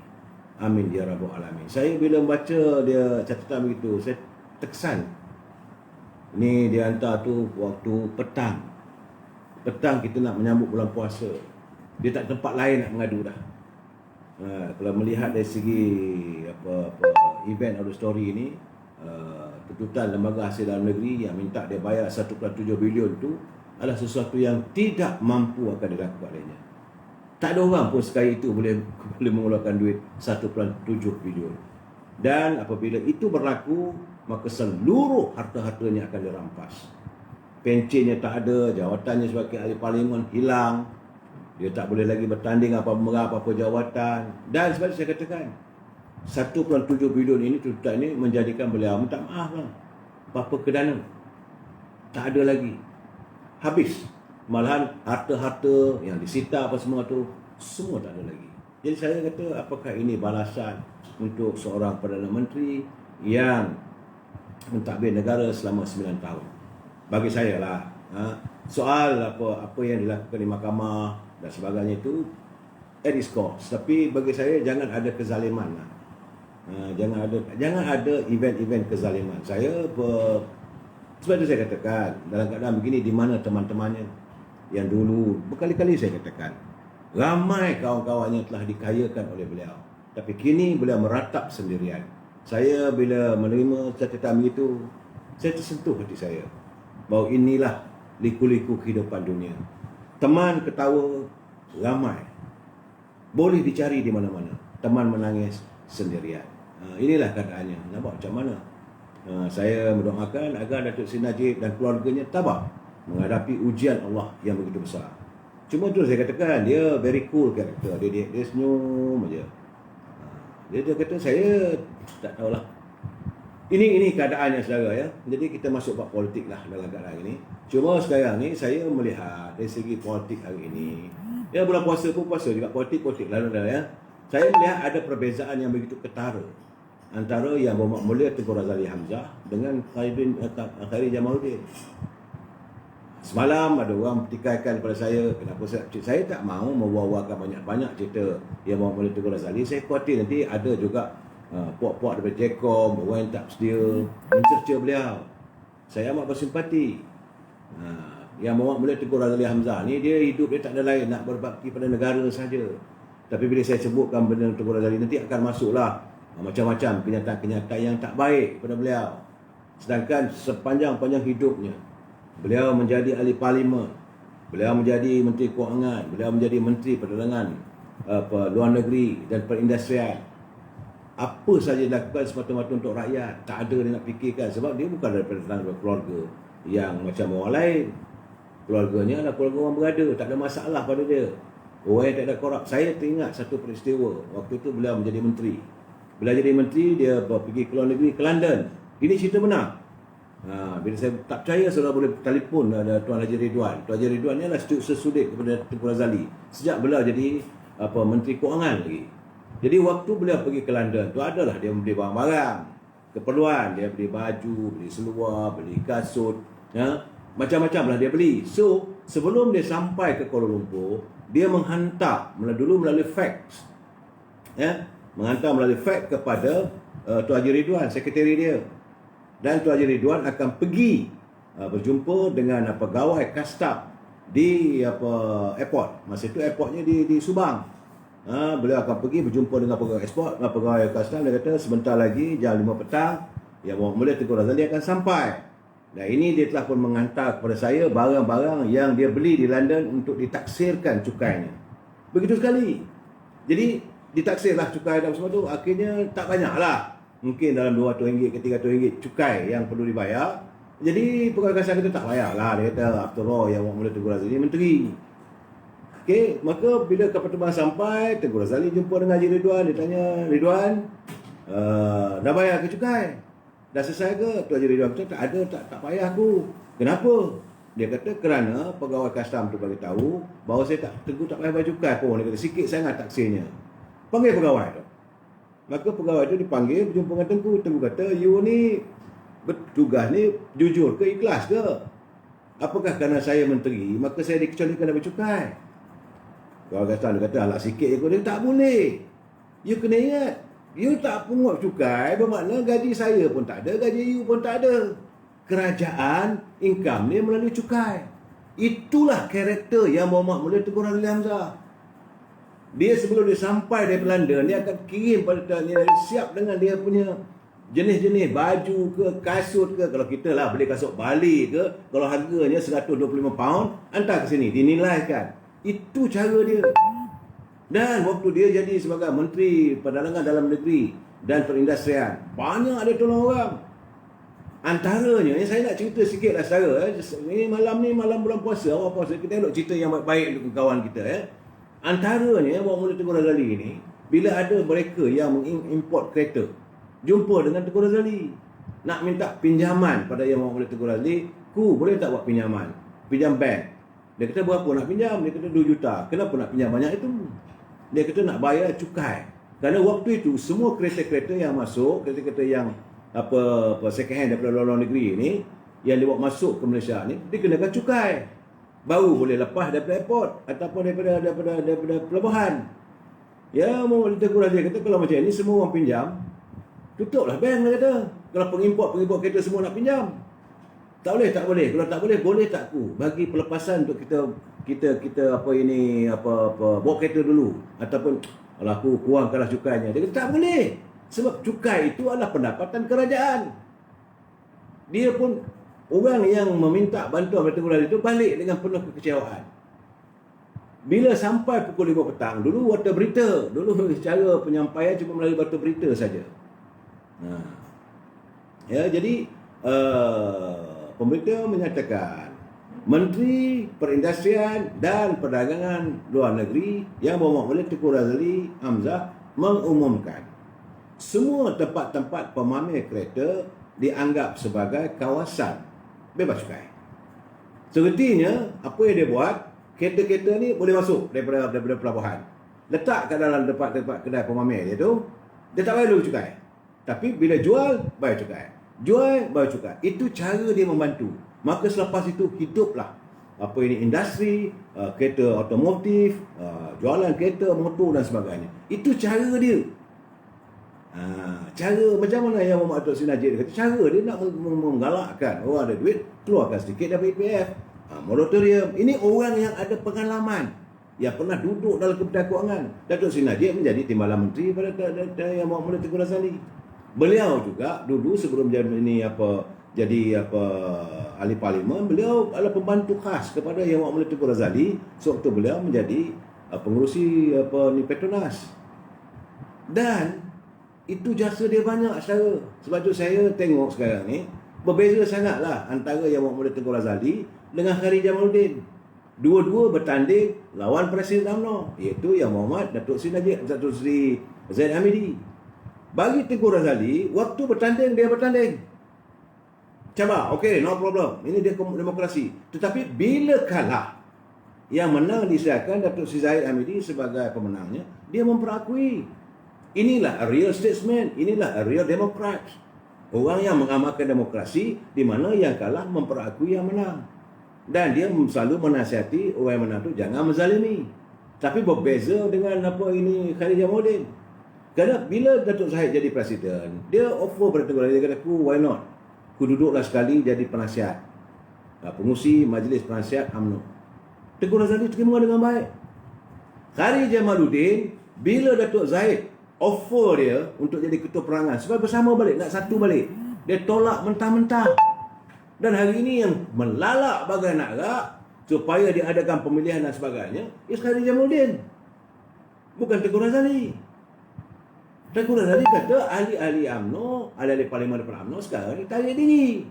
[SPEAKER 1] Amin ya rabbal alamin. Saya bila membaca dia catatan begitu, saya terkesan. Ini dia hantar tu waktu petang. Petang kita nak menyambut bulan puasa. Dia tak tempat lain nak mengadu dah. Kalau melihat dari segi event atau story ini, tuntutan lembaga hasil dalam negeri yang minta dia bayar 1.7 bilion tu adalah sesuatu yang tidak mampu akan dilakukan olehnya. Tak ada orang pun sekali itu boleh mengeluarkan duit 1.7 bilion. Dan apabila itu berlaku, maka seluruh harta-hartanya akan dirampas. Pencennya tak ada, jawatannya sebagai ahli parlimen hilang. Dia tak boleh lagi bertanding apa-apa jawatan. Dan sebab saya katakan, 1.7 bilion ini, tuntutan ini menjadikan beliau minta maaf lah. Apa-apa kedana tak ada lagi. Habis. Malahan harta-harta yang disita apa semua tu, semua tak ada lagi. Jadi saya kata, apakah ini balasan untuk seorang Perdana Menteri yang mentadbir negara selama 9 tahun? Bagi saya lah, soal apa yang dilakukan di mahkamah dan sebagainya itu at its cost. Tapi bagi saya jangan ada kezaliman lah. Jangan ada event-event kezaliman. Sebab itu saya katakan, dalam keadaan begini, di mana teman-temannya yang dulu berkali-kali saya katakan, ramai kawan-kawannya telah dikayakan oleh beliau, tapi kini beliau meratap sendirian. Saya bila menerima catatan itu, saya tersentuh hati saya bahawa inilah liku-liku kehidupan dunia. Teman ketawa ramai, boleh dicari di mana-mana. Teman menangis sendirian. Inilah keadaannya. Nampak macam mana? Saya mendoakan agar Datuk Seri Najib dan keluarganya tabah menghadapi ujian Allah yang begitu besar. Cuma tu saya katakan, dia very cool karakter. Dia senyum aja. Dia kata, saya tak tahulah. Ini keadaannya saudara ya. Jadi kita masuk bab politik lah dalam keadaan ini. Cuma sekarang ni saya melihat dari segi politik hari ini, ya bulan puasa pun puasa juga, politik lalu ya. Saya melihat ada perbezaan yang begitu ketara antara yang Berhormat Mulia Tengku Razali Hamzah dengan Khairi Jamaluddin. Semalam ada orang pertikaikan kepada saya, kenapa saya tak mahu membawakan banyak-banyak cerita yang Berhormat Mulia Tengku Razali. Saya khawatir nanti ada juga puak-puak daripada Jcom, orang yang tak sedia mencerca beliau. Saya amat bersimpati. Yang Muhammad Mulya Tengku Razali Hamzah ni, dia hidup dia tak ada lain, nak berbakti pada negara saja. Tapi bila saya sebutkan benda Tengku Razali, nanti akan masuklah macam-macam kenyataan-kenyataan yang tak baik pada beliau. Sedangkan sepanjang-panjang hidupnya, beliau menjadi ahli parlimen, beliau menjadi menteri kewangan, beliau menjadi menteri perdagangan, luar negeri dan perindustrian. Apa saja dilakukan semata-mata untuk rakyat, tak ada dia nak fikirkan, sebab dia bukan daripada keluarga yang macam orang lain. Keluarganya adalah keluarga orang berada, tak ada masalah pada dia. Orang yang tak ada korup. Saya teringat satu peristiwa, waktu itu beliau menjadi menteri. Beliau jadi menteri, dia pergi ke luar negeri, ke London. Ini cerita benar. Bila saya tak percaya, saudara boleh telefon ada Tuan Haji Ridwan. Tuan Haji Ridwan ni adalah sesudit kepada Tengku Razali sejak beliau jadi menteri kewangan lagi. Jadi waktu beliau pergi ke London tu, adalah dia membeli barang-barang keperluan. Dia beli baju, beli seluar, beli kasut, macam-macam lah dia beli. So sebelum dia sampai ke Kuala Lumpur, dia menghantar dulu melalui fax, menghantar melalui fax kepada Tuan Haji Ridwan, sekretari dia. Dan Tuan Haji Ridwan akan pergi berjumpa dengan pegawai custom di airport. Masa itu airportnya di Subang. Beliau akan pergi berjumpa dengan pegawai ekspor, pegawai custom. Dia kata sebentar lagi jam 5 petang Yang Muhammad Mulya Tengku Razali akan sampai. Dan ini dia telah pun menghantar kepada saya barang-barang yang dia beli di London untuk ditaksirkan cukainya. Begitu sekali. Jadi ditaksirlah cukai dan semua tu. Akhirnya tak banyak lah, mungkin dalam RM200 ke RM300 cukai yang perlu dibayar. Jadi pegawai kasar kita tak bayar lah. Dia kata after all yang Muhammad Mulya Tengku Razali menteri. Okey, maka bila kapal terbang sampai, Tengku Razali jumpa dengan Haji Ridwan. Dia tanya, Ridwan, dah bayar ke cukai? Dah selesai ke? Tuan Haji Ridwan kata, tak ada, tak payah aku. Kenapa? Dia kata kerana pegawai custom tu bagi tahu bahawa saya Tengku tak payah bayar cukai pun. Dia kata sikit sangat taksirnya. Panggil pegawai tu. Maka pegawai tu dipanggil berjumpa dengan Tengku. Tengku kata, you ni bertugas ni jujur ke ikhlas ke? Apakah kerana saya menteri maka saya dikecualikan dari cukai? Pegawai custom dia kata, alah sikit je. Dia tak boleh. You kena ingat, you tak pungut cukai, bermakna gaji saya pun tak ada, gaji you pun tak ada. Kerajaan income ni melalui cukai. Itulah karakter yang Muhammad Mulya Tengku Razali Hamzah. Dia sebelum dia sampai dari London, dia akan kirim pada dia, siap dengan dia punya jenis-jenis baju ke, kasut ke. Kalau kita lah beli kasut Bali ke, kalau harganya £125, hantar ke sini, dinilaikan. Itu cara dia. Dan waktu dia jadi sebagai Menteri Perdagangan Dalam Negeri dan Perindustrian, banyak dia tolong orang. Antaranya, saya nak cerita sikit lah saudara. Ini malam bulan puasa, awal puasa, kita tengok cerita yang baik untuk kawan kita. Antaranya, Muhammad Mulya Tengku Razali ni, bila ada mereka yang mengimport kereta, jumpa dengan Tengku Razali, nak minta pinjaman pada Yang Muhammad Mulya Tengku Razali, boleh tak buat pinjaman? Pinjam bank. Dia kata berapa nak pinjam? Dia kata 2 juta. Kenapa nak pinjam banyak itu? Dia kata nak bayar cukai. Kerana waktu itu semua kereta-kereta yang masuk, kereta-kereta yang second hand daripada luar negeri ni, yang dibawa masuk ke Malaysia ni, dikenakan cukai. Baru boleh lepas daripada airport ataupun daripada pelabuhan. Ya, Muhammad Tengku Razali kata kalau macam ni semua orang pinjam, tutuplah bank, dia kata. Kalau pengimport kereta semua nak pinjam. Tak boleh. Kalau tak boleh tak aku bagi pelepasan untuk kita bawa kereta dulu, ataupun kalau aku kurangkanlah cukainya. Dia kata tak boleh. Sebab cukai itu adalah pendapatan kerajaan. Dia pun, orang yang meminta bantuan dari Tengku Razali itu balik dengan penuh kekecewaan. Bila sampai pukul 5 petang, dulu water berita, dulu cara penyampaian cuma melalui water berita saja. Jadi pemberita menyatakan Menteri Perindustrian dan Perdagangan Luar Negeri Yang Muhammad Mulya Tengku Razali Hamzah mengumumkan semua tempat-tempat pemamer kereta dianggap sebagai kawasan bebas cukai. Sepertinya apa yang dia buat, kereta-kereta ni boleh masuk daripada pelabuhan, letak kat dalam tempat-tempat kedai pemamer dia tu, dia tak bayar dulu cukai. Tapi bila jual, bayar cukai. Jual, bayar cukai. Itu cara dia membantu. Maka selepas itu hiduplah industri kereta otomotif, jualan kereta, motor dan sebagainya. Itu cara dia. Cara macam mana yang Muhammad Datuk Seri Najib dia kata, cara dia nak menggalakkan orang ada duit, keluarkan sedikit dari EPF, moratorium. Ini orang yang ada pengalaman, yang pernah duduk dalam Kementerian Kewangan. Datuk Seri Najib menjadi timbalan menteri pada yang Muhammad Tengku Razali. Beliau juga dulu sebelum jadi ahli parlimen, beliau adalah pembantu khas kepada Yang Muhammad Tengku Razali sewaktu beliau menjadi pengurusi Petronas. Dan itu jasa dia banyak secara. Sebab tu saya tengok sekarang ni berbeza sangatlah antara Yang Muhammad Tengku Razali dengan Khairi Jamaluddin. Dua-dua bertanding lawan Presiden UMNO, iaitu Yang Muhammad Datuk Seri Zaid Hamidi. Bagi Tengku Razali, waktu bertanding dia bertanding. Cabar, okey, no problem. Ini dia demokrasi. Tetapi bila kalah, yang menang disiarkan Datuk Seri Zaid Hamidi sebagai pemenangnya, dia memperakui. Inilah a real statesman, inilah a real Democrat. Orang yang mengamalkan demokrasi di mana yang kalah memperakui yang menang. Dan dia selalu menasihati orang yang menang tu jangan menzalimi. Tapi berbeza dengan Khairi Jamaluddin. Kerana bila Datuk Zahid jadi presiden, dia offer pada Tengku Razali, dia kata, why not? Aku duduklah sekali jadi penasihat, pengurusi Majlis Penasihat UMNO. Tengku Razali terima dengan baik. Khairi Jamaluddin, bila Datuk Zahid offer dia untuk jadi ketua perangan supaya bersama balik, nak satu balik, dia tolak mentah-mentah. Dan hari ini yang melalak bagai nak rak supaya diadakan pemilihan dan sebagainya is Khairi Jamaluddin, bukan Tengku Razali. Tengku Razali kata ahli-ahli UMNO, ahli-ahli parlimen daripada UMNO sekarang ni tarik diri,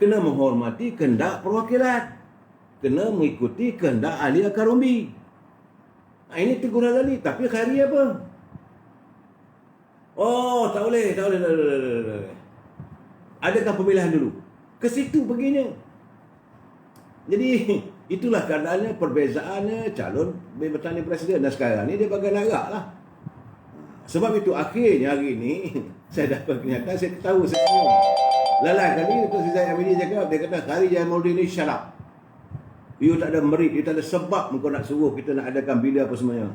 [SPEAKER 1] kena menghormati kehendak perwakilan, kena mengikuti kehendak ahli akar umbi. Ini Tengku Razali. Tapi Khairi apa? Oh, tak boleh. Adakan pemilihan dulu. Ke situ perginya. Jadi, itulah keadaannya, perbezaannya calon bertanding presiden. Dan sekarang ni dia bagai narak lah. Sebab itu akhirnya hari ni, saya dapat kenyataan, saya tahu semua. Lain kali, Datuk Seri Zaid Hamidi cakap, dia kata, Khairi Jamaluddin ni shut up. You tak ada merit, you tak ada sebab kau nak suruh kita nak adakan bila apa semuanya.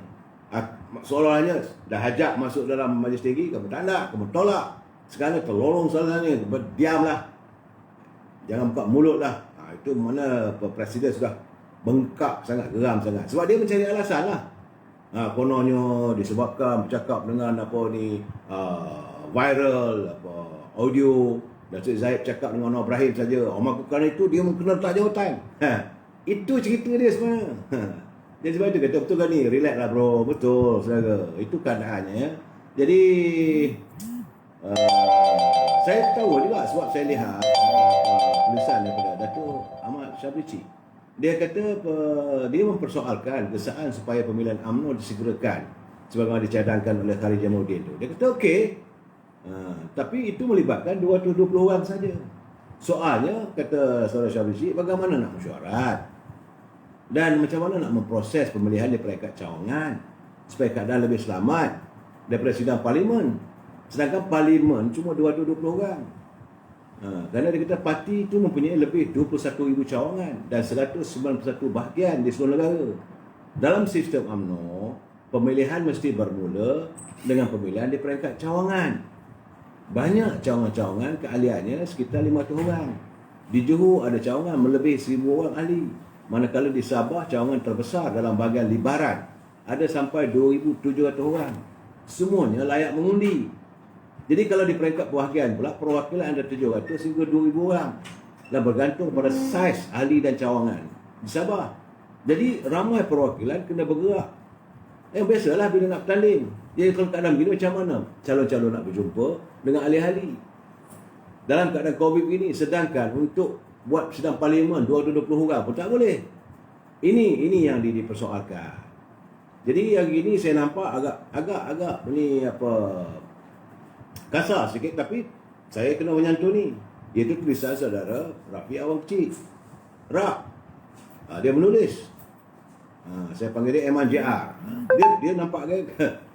[SPEAKER 1] Seolah-olahnya dah hajak masuk dalam majlis tinggi, kamu tak nak, kamu tolak. Sekarang terlolong soalannya, berdiamlah, jangan buka mulut lah. Itu mana presiden sudah bengkak sangat, geram sangat. Sebab dia mencari alasan lah. Kononnya disebabkan bercakap dengan viral, audio, Datuk Zahid cakap dengan Anwar Ibrahim saja. Maka kerana itu dia kena letak jawatan. Itu cerita dia sebenarnya. Jadi sebab itu kata, betul kan ni? Relax lah bro, betul saudara. Itu keadaannya ya. Jadi saya tahu juga sebab saya lihat tulisan daripada Datuk Ahmad Syabrici. Dia kata dia mempersoalkan kesaan supaya pemilihan UMNO disegerakan sebagaimana dicadangkan oleh Khairi Jamaluddin tu. Dia kata okey. Tapi itu melibatkan 220 orang saja. Soalnya kata saudara Syabrici, bagaimana nak mesyuarat? Dan macam mana nak memproses pemilihan di peringkat cawangan supaya keadaan lebih selamat daripada sidang parlimen. Sedangkan parlimen cuma 220 orang. Kerana dia kata parti itu mempunyai lebih 21,000 cawangan dan 191 bahagian di seluruh negara. Dalam sistem UMNO, pemilihan mesti bermula dengan pemilihan di peringkat cawangan. Banyak cawangan-cawangan keahliannya sekitar 500 orang. Di Johor ada cawangan melebihi 1,000 orang ahli. Manakala di Sabah, cawangan terbesar dalam bahagian libaran ada sampai 2,700 orang. Semuanya layak mengundi. Jadi kalau di peringkat bahagian pula, perwakilan ada 700 hingga 2,000 orang. Dan bergantung pada saiz ahli dan cawangan di Sabah. Jadi ramai perwakilan kena bergerak. Biasalah bila nak bertanding. Jadi kalau keadaan begini macam mana calon-calon nak berjumpa dengan ahli-ahli dalam keadaan COVID ini, sedangkan untuk buat sidang parlimen 220 orang pun tak boleh. Ini yang dipersoalkan. Jadi hari ini saya nampak agak kasar sikit, tapi saya kena menyantuni. Iaitu tulisan saudara Rafi Awang Kecil. Dia menulis. Saya panggil dia MJR. Dia nampak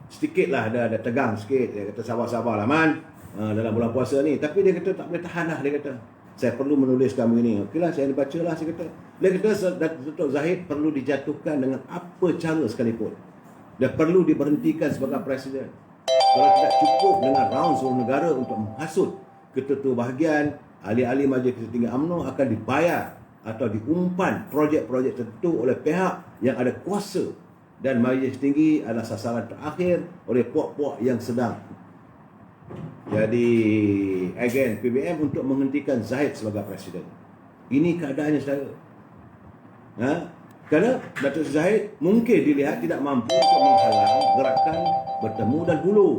[SPEAKER 1] sedikit lah ada tegang sikit. Dia kata sabar-sabar lah man, dalam bulan puasa ni. Tapi dia kata tak boleh tahan lah. Dia kata saya perlu menuliskan begini. Okeylah, saya baca lah, saya kata. Dia kata Datuk Zahid perlu dijatuhkan dengan apa cara sekalipun. Dia perlu diberhentikan sebagai presiden. Kalau tidak cukup dengan round seluruh negara untuk menghasut ketua-ketua bahagian, ahli-ahli Majlis Kerja Tinggi UMNO akan dibayar atau diumpan projek-projek tertentu oleh pihak yang ada kuasa, dan Majlis Tinggi adalah sasaran terakhir oleh puak-puak yang sedang. Jadi, again, PBM untuk menghentikan Zahid sebagai presiden. Ini keadaannya, saudara. Kerana Datuk Zahid mungkin dilihat tidak mampu untuk menghalang gerakan bertemu dan hulu.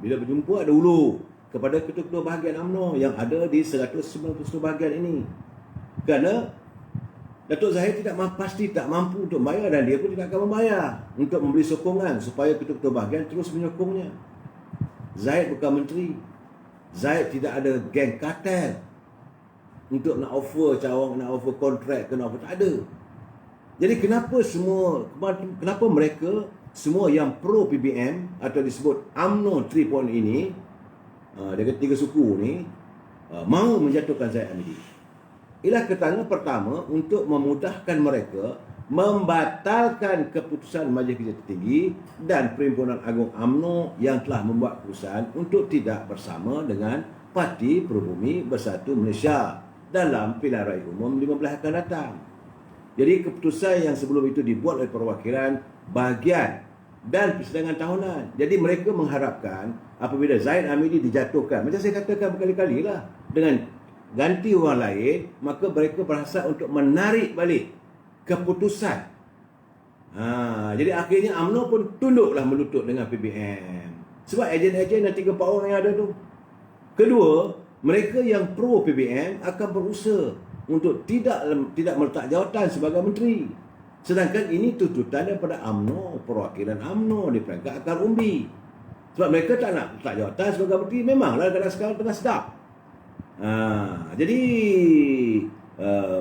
[SPEAKER 1] Bila berjumpa ada hulu kepada ketua-ketua bahagian UMNO yang ada di 190 bahagian ini. Kerana Datuk Zahid pasti tak mampu untuk membayar, dan dia pun tidak akan membayar untuk memberi sokongan supaya ketua-ketua bahagian terus menyokongnya. Zahid bukan menteri. Zahid tidak ada geng kartel untuk nak offer cawang, nak offer kontrak ke nak offer, tak ada. Jadi kenapa mereka semua yang pro PBM atau disebut UMNO 3 ini, dia kata 3 suku ni, mahu menjatuhkan Zahid Hamidi? Ialah kerana pertama, untuk memudahkan mereka membatalkan keputusan Majlis Kerja Tertinggi dan Perhimpunan Agung UMNO yang telah membuat keputusan untuk tidak bersama dengan Parti Perubumi Bersatu Malaysia dalam pilihan raya umum 15 akan datang. Jadi keputusan yang sebelum itu dibuat oleh perwakilan bahagian dan persidangan tahunan. Jadi mereka mengharapkan apabila Zahid Hamidi dijatuhkan, macam saya katakan berkali-kali lah, dengan ganti orang lain, maka mereka berhasrat untuk menarik balik keputusan. Jadi akhirnya UMNO pun tunduklah melutut dengan PBM. Sebab ejen-ejen dan 3-4 orang yang ada tu. Kedua, mereka yang pro PBM akan berusaha untuk tidak meletak jawatan sebagai menteri. Sedangkan ini tuntutan daripada UMNO, perwakilan UMNO di peringkat akar umbi. Sebab mereka tak nak letak jawatan sebagai menteri. Memanglah kadang sekarang tengah sedap. Jadi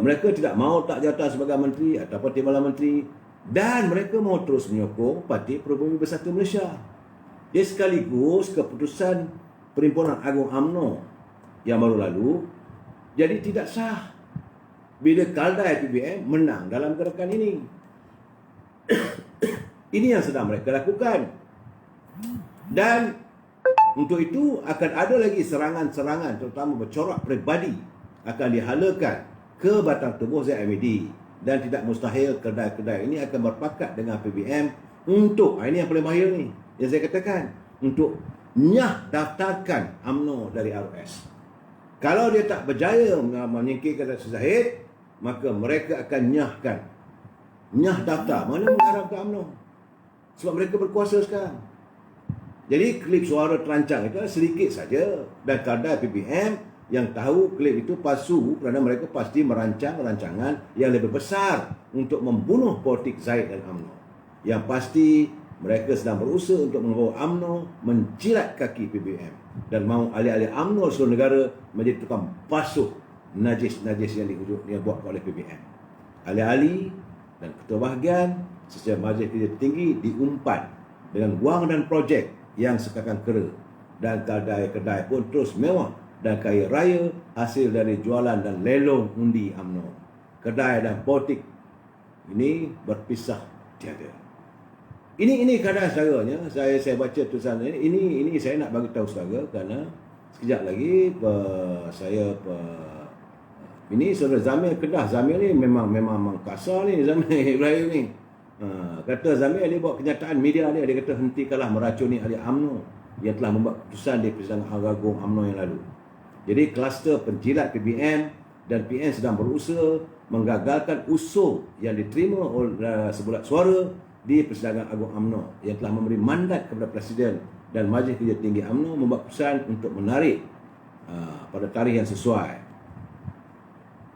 [SPEAKER 1] mereka tidak mahu letak jawatan sebagai menteri ataupun timbalan menteri, dan mereka mahu terus menyokong Parti Perubumi Bersatu Malaysia. Jadi sekaligus keputusan Perhimpunan Agung UMNO yang baru lalu jadi tidak sah bila Kaldai PBM menang dalam gerakan ini. Ini yang sedang mereka lakukan. Dan untuk itu akan ada lagi serangan-serangan, terutama bercorak peribadi, akan dihalakan ke batang tubuh Zahid Hamidi. Dan tidak mustahil kedai-kedai ini akan berpakat dengan PBM untuk, ini yang paling bahaya ni, yang saya katakan, untuk nyah daftarkan UMNO dari RUS. Kalau dia tak berjaya menyingkirkan Datuk Zahid, maka mereka akan nyah daftar. Mana mengharapkan UMNO? Sebab mereka berkuasa sekarang. Jadi klip suara terancang itu sedikit saja, dan kadar PBM yang tahu klip itu palsu kerana mereka pasti merancang rancangan yang lebih besar untuk membunuh politik Zahid dan UMNO. Yang pasti mereka sedang berusaha untuk membawa UMNO menjilat kaki PBM dan mahu ahli-ahli UMNO seluruh negara menjadi tukang basuh najis-najis yang dibuat oleh PBM. Ahli-ahli dan ketua bahagian secara Majlis Kerja Tinggi diumpan dengan wang dan projek yang sekakan kera, dan kedai-kedai pun terus mewah dan kaya raya hasil dari jualan dan lelong undi UMNO. Kedai dan politik ini berpisah tiada. Ini keadaan secaranya. Saya baca tulisan ini saya nak bagi tahu saudara kerana sekejap lagi ini saudara Zamir Kedah. Zamir ni memang kasar ni, Zamir Ibrahim ni. Kata Zamir dia buat kenyataan media dia kata hentikanlah meracuni ahli UMNO yang telah membuat keputusan di persidangan agung UMNO yang lalu. Jadi kluster penjilat PBM dan PN sedang berusaha menggagalkan usul yang diterima oleh sebulat suara di persidangan agung UMNO yang telah memberi mandat kepada Presiden dan Majlis Kerja Tinggi UMNO membuat keputusan untuk menarik pada tarikh yang sesuai.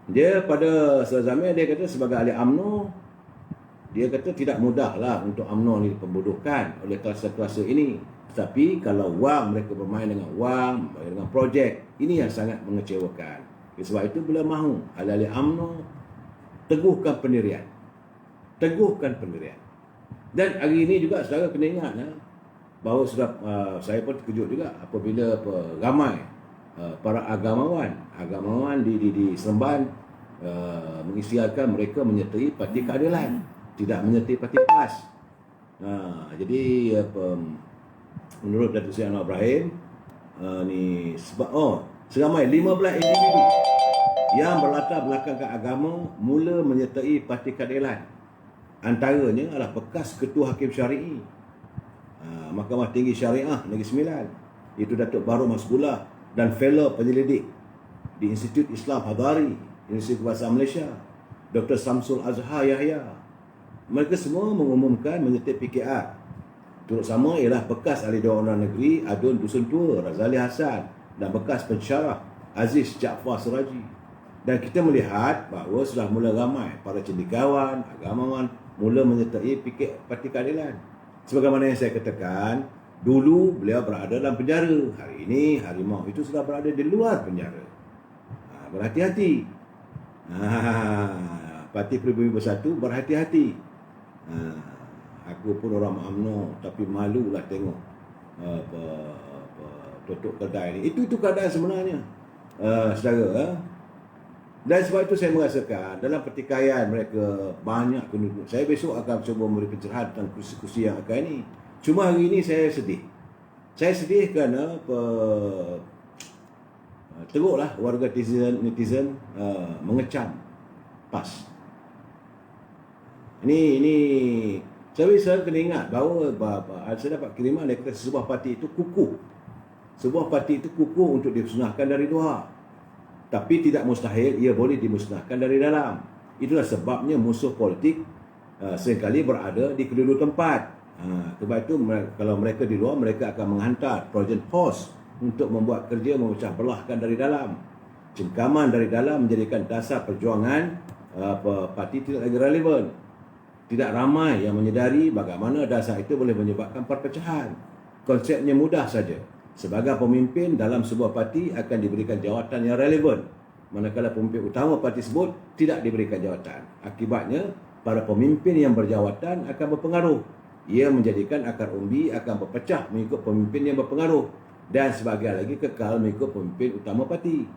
[SPEAKER 1] Dia pada Zamir dia kata sebagai ahli UMNO, dia kata tidak mudahlah untuk UMNO ni pembudukan oleh kuasa-kuasa ini. Tetapi kalau wang, mereka bermain dengan wang, dengan projek, ini yang sangat mengecewakan. Sebab itu bila mahu ahli-ahli UMNO teguhkan pendirian. Dan hari ini juga saudara kena ingat bahawa saya pun terkejut juga apabila ramai para agamawan di Seremban mengisytiharkan mereka menyertai Parti Keadilan, tidak menyertai Parti PAS. Jadi Menurut Datuk Seri Anwar Ibrahim, seramai 15 individu yang berlatar belakangkan agama mula menyertai Parti Keadilan. Antaranya adalah bekas Ketua Hakim Syari'i Mahkamah Tinggi Syariah Negeri Sembilan, iaitu Datuk Baru Masbullah, dan fellow penyelidik di Institut Islam Hadari, Universiti Bahasa Malaysia, Dr. Samsul Azhar Yahya. Mereka semua mengumumkan menyertai PKR. Turut sama ialah bekas ahli Dewan Undangan Negeri Adun Dusun Tua Razali Hassan dan bekas pensyarah Aziz Jaafar Siraji. Dan kita melihat bahawa sudah mula ramai para cendekiawan, agamawan mula menyertai Parti Keadilan. Sebagaimana yang saya katakan, dulu beliau berada dalam penjara. Hari ini harimau itu sudah berada di luar penjara. Berhati-hati. Parti Pribumi Bersatu berhati-hati. Aku pun orang UMNO, tapi malulah tengok tutup kedai ni. Itu keadaan sebenarnya, saudara. Dan sebab itu saya merasakan dalam pertikaian mereka banyak penduduk. Saya besok akan cuba memberi pencerahan tentang kursi-kursi yang akan ini. Cuma hari ini saya sedih. Saya sedih kerana teruklah warga netizen mengecam PAS. Ini saya kena ingat bahawa saya dapat kiriman dari sebuah parti itu kukuh. Sebuah parti itu kukuh untuk dimusnahkan dari luar. Tapi tidak mustahil ia boleh dimusnahkan dari dalam. Itulah sebabnya musuh politik seringkali berada di kedua tempat. Sebab itu kalau mereka di luar, mereka akan menghantar Trojan Horse untuk membuat kerja memecah belahkan dari dalam. Cengkaman dari dalam menjadikan dasar perjuangan parti tidak lagi relevan. Tidak ramai yang menyedari bagaimana dasar itu boleh menyebabkan perpecahan. Konsepnya mudah saja. Sebagai pemimpin dalam sebuah parti akan diberikan jawatan yang relevan, manakala pemimpin utama parti tersebut tidak diberikan jawatan. Akibatnya, para pemimpin yang berjawatan akan berpengaruh. Ia menjadikan akar umbi akan berpecah mengikut pemimpin yang berpengaruh dan sebahagian lagi kekal mengikut pemimpin utama parti.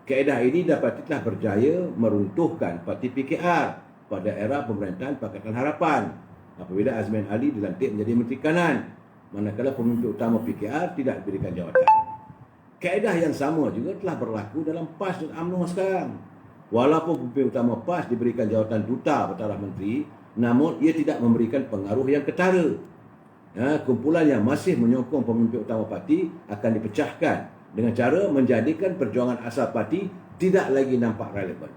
[SPEAKER 1] Kaedah ini telah berjaya meruntuhkan parti PKR pada era pemerintahan Pakatan Harapan apabila Azman Ali dilantik menjadi Menteri Kanan, manakala pemimpin utama PKR tidak diberikan jawatan. Kaedah yang sama juga telah berlaku dalam PAS dan UMNO sekarang. Walaupun pemimpin utama PAS diberikan jawatan duta bertaraf menteri, namun ia tidak memberikan pengaruh yang ketara. Kumpulan yang masih menyokong pemimpin utama parti akan dipecahkan dengan cara menjadikan perjuangan asal parti tidak lagi nampak relevan.